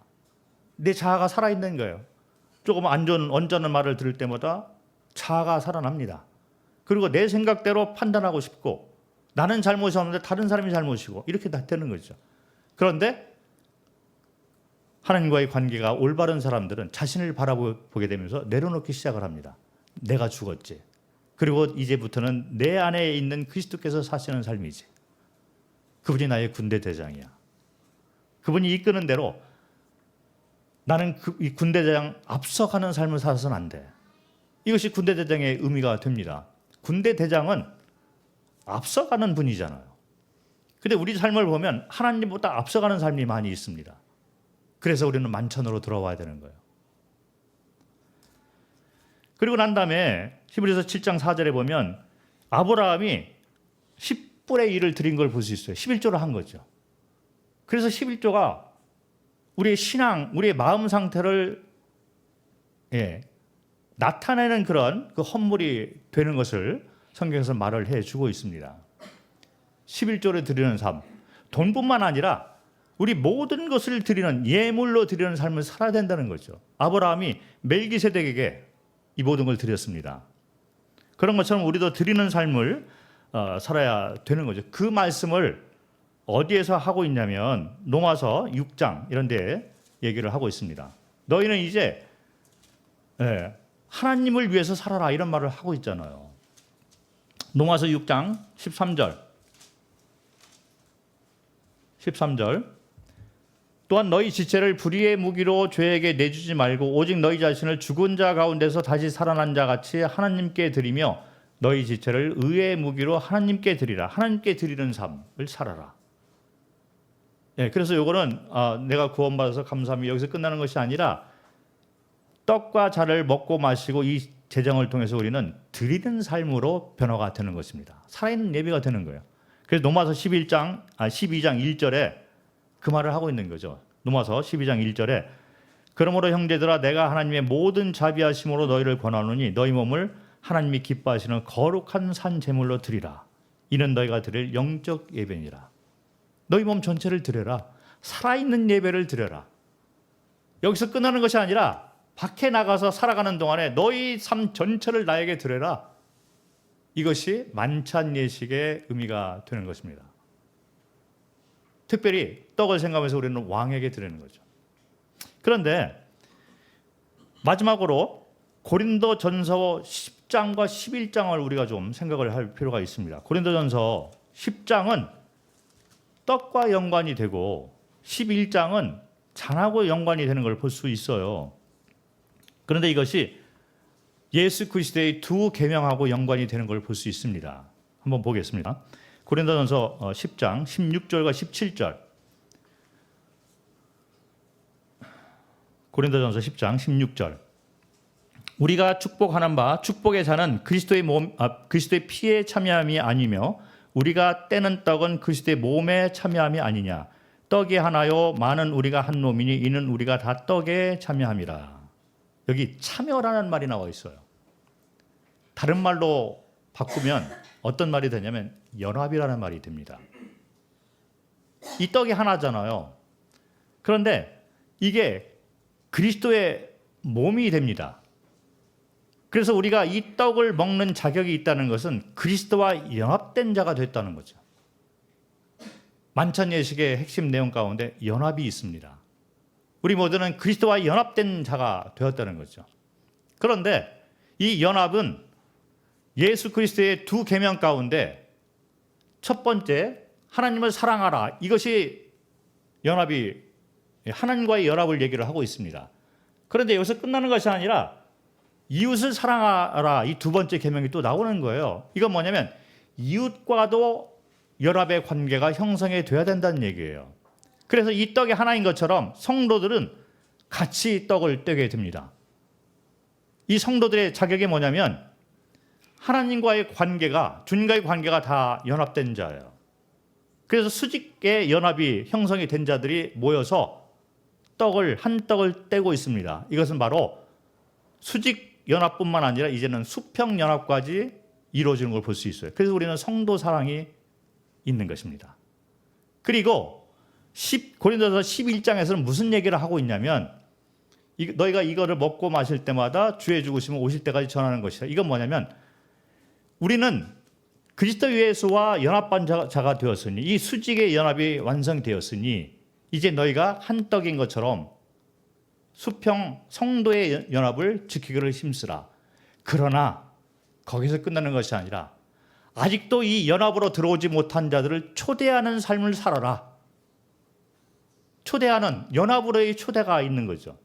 내 자아가 살아있는 거예요. 조금 언짢은 말을 들을 때마다 자아가 살아납니다. 그리고 내 생각대로 판단하고 싶고, 나는 잘못이 없는데 다른 사람이 잘못이고, 이렇게 다 되는 거죠. 그런데 하나님과의 관계가 올바른 사람들은 자신을 바라보게 되면서 내려놓기 시작을 합니다. 내가 죽었지. 그리고 이제부터는 내 안에 있는 그리스도께서 사시는 삶이지. 그분이 나의 군대 대장이야. 그분이 이끄는 대로 나는 이 군대 대장 앞서가는 삶을 살아서는 안 돼. 이것이 군대 대장의 의미가 됩니다. 군대 대장은 앞서가는 분이잖아요. 근데 우리 삶을 보면 하나님보다 앞서가는 삶이 많이 있습니다. 그래서 우리는 만찬으로 돌아와야 되는 거예요. 그리고 난 다음에 히브리서 7장 4절에 보면 아브라함이 10분의 1을 드린 걸 볼 수 있어요. 11조를 한 거죠. 그래서 11조가 우리의 신앙, 우리의 마음 상태를 나타내는 그런 그 헌물이 되는 것을 성경에서 말을 해주고 있습니다. 11조를 드리는 삶, 돈뿐만 아니라 우리 모든 것을 드리는, 예물로 드리는 삶을 살아야 된다는 거죠. 아브라함이 멜기세덱에게 이 모든 걸 드렸습니다. 그런 것처럼 우리도 드리는 삶을 살아야 되는 거죠. 그 말씀을 어디에서 하고 있냐면 로마서 6장 이런 데 얘기를 하고 있습니다. 너희는 이제 하나님을 위해서 살아라 이런 말을 하고 있잖아요. 로마서 6장 13절 또한 너희 지체를 불의의 무기로 죄에게 내주지 말고 오직 너희 자신을 죽은 자 가운데서 다시 살아난 자 같이 하나님께 드리며 너희 지체를 의의 무기로 하나님께 드리라. 하나님께 드리는 삶을 살아라. 그래서 이거는 내가 구원받아서 감사함이 여기서 끝나는 것이 아니라 떡과 자를 먹고 마시고 이 제정을 통해서 우리는 드리는 삶으로 변화가 되는 것입니다. 살아있는 예배가 되는 거예요. 그래서 로마서 12장 1절에 그 말을 하고 있는 거죠. 로마서 12장 1절에 그러므로 형제들아 내가 하나님의 모든 자비하심으로 너희를 권하노니 너희 몸을 하나님이 기뻐하시는 거룩한 산 제물로 드리라. 이는 너희가 드릴 영적 예배니라. 너희 몸 전체를 드려라. 살아있는 예배를 드려라. 여기서 끝나는 것이 아니라 밖에 나가서 살아가는 동안에 너희 삶 전체를 나에게 드려라. 이것이 만찬 예식의 의미가 되는 것입니다. 특별히 떡을 생각하면서 우리는 왕에게 드리는 거죠. 그런데 마지막으로 고린도전서 10장과 11장을 우리가 좀 생각을 할 필요가 있습니다. 고린도전서 10장은 떡과 연관이 되고 11장은 잔하고 연관이 되는 걸 볼 수 있어요. 그런데 이것이 예수 그리스도의 두 계명하고 연관이 되는 걸 볼 수 있습니다. 한번 보겠습니다. 고린도전서 10장 16절과 17절. 고린도전서 10장 16절. 우리가 축복하는 바 축복의 잔은 그리스도의 피에 참여함이 아니며 우리가 떼는 떡은 그리스도의 몸에 참여함이 아니냐. 떡이 하나요 많은 우리가 한 놈이니 이는 우리가 다 떡에 참여함이라. 여기 참여라는 말이 나와 있어요. 다른 말로 바꾸면 어떤 말이 되냐면 연합이라는 말이 됩니다. 이 떡이 하나잖아요. 그런데 이게 그리스도의 몸이 됩니다. 그래서 우리가 이 떡을 먹는 자격이 있다는 것은 그리스도와 연합된 자가 됐다는 거죠. 만찬 예식의 핵심 내용 가운데 연합이 있습니다. 우리 모두는 그리스도와 연합된 자가 되었다는 거죠. 그런데 이 연합은 예수 그리스도의 두 계명 가운데 첫 번째 하나님을 사랑하라. 이것이 연합이 하나님과의 연합을 얘기를 하고 있습니다. 그런데 여기서 끝나는 것이 아니라 이웃을 사랑하라. 이 두 번째 계명이 또 나오는 거예요. 이건 뭐냐면 이웃과도 연합의 관계가 형성이 돼야 된다는 얘기예요. 그래서 이 떡이 하나인 것처럼 성도들은 같이 떡을 떼게 됩니다. 이 성도들의 자격이 뭐냐면 하나님과의 관계가, 주님과의 관계가 다 연합된 자예요. 그래서 수직의 연합이 형성이 된 자들이 모여서 한 떡을 떼고 있습니다. 이것은 바로 수직 연합뿐만 아니라 이제는 수평 연합까지 이루어지는 걸 볼 수 있어요. 그래서 우리는 성도 사랑이 있는 것입니다. 그리고 고린도서 11장에서는 무슨 얘기를 하고 있냐면 너희가 이거를 먹고 마실 때마다 주의 죽으심을 오실 때까지 전하는 것이다. 이건 뭐냐면 우리는 그리스도 예수와 연합한 자가 되었으니 이 수직의 연합이 완성되었으니 이제 너희가 한 떡인 것처럼 수평 성도의 연합을 지키기를 힘쓰라. 그러나 거기서 끝나는 것이 아니라 아직도 이 연합으로 들어오지 못한 자들을 초대하는 삶을 살아라. 초대하는 연합으로의 초대가 있는 거죠.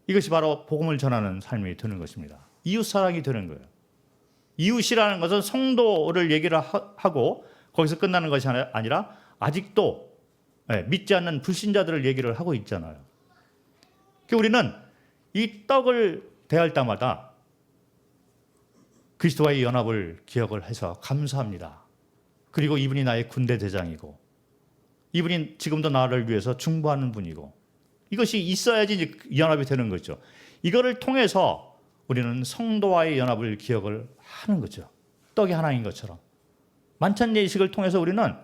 이것이 바로 복음을 전하는 삶이 되는 것입니다. 이웃사랑이 되는 거예요. 이웃이라는 것은 성도를 얘기를 하고 거기서 끝나는 것이 아니라 아직도 믿지 않는 불신자들을 얘기를 하고 있잖아요. 우리는 이 떡을 대할 때마다 그리스도와의 연합을 기억을 해서 감사합니다. 그리고 이분이 나의 군대 대장이고 이분이 지금도 나를 위해서 중보하는 분이고 이것이 있어야지 연합이 되는 거죠. 이거를 통해서 우리는 성도와의 연합을 기억을 하는 거죠. 떡이 하나인 것처럼. 만찬 예식을 통해서 우리는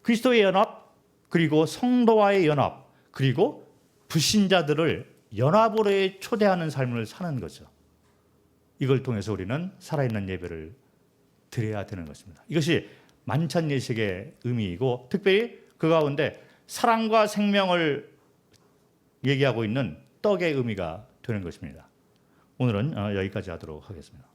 그리스도의 연합, 그리고 성도와의 연합, 그리고 불신자들을 연합으로 초대하는 삶을 사는 거죠. 이걸 통해서 우리는 살아있는 예배를 드려야 되는 것입니다. 이것이 만찬 예식의 의미이고 특별히 그 가운데 사랑과 생명을 얘기하고 있는 떡의 의미가 되는 것입니다. 오늘은 여기까지 하도록 하겠습니다.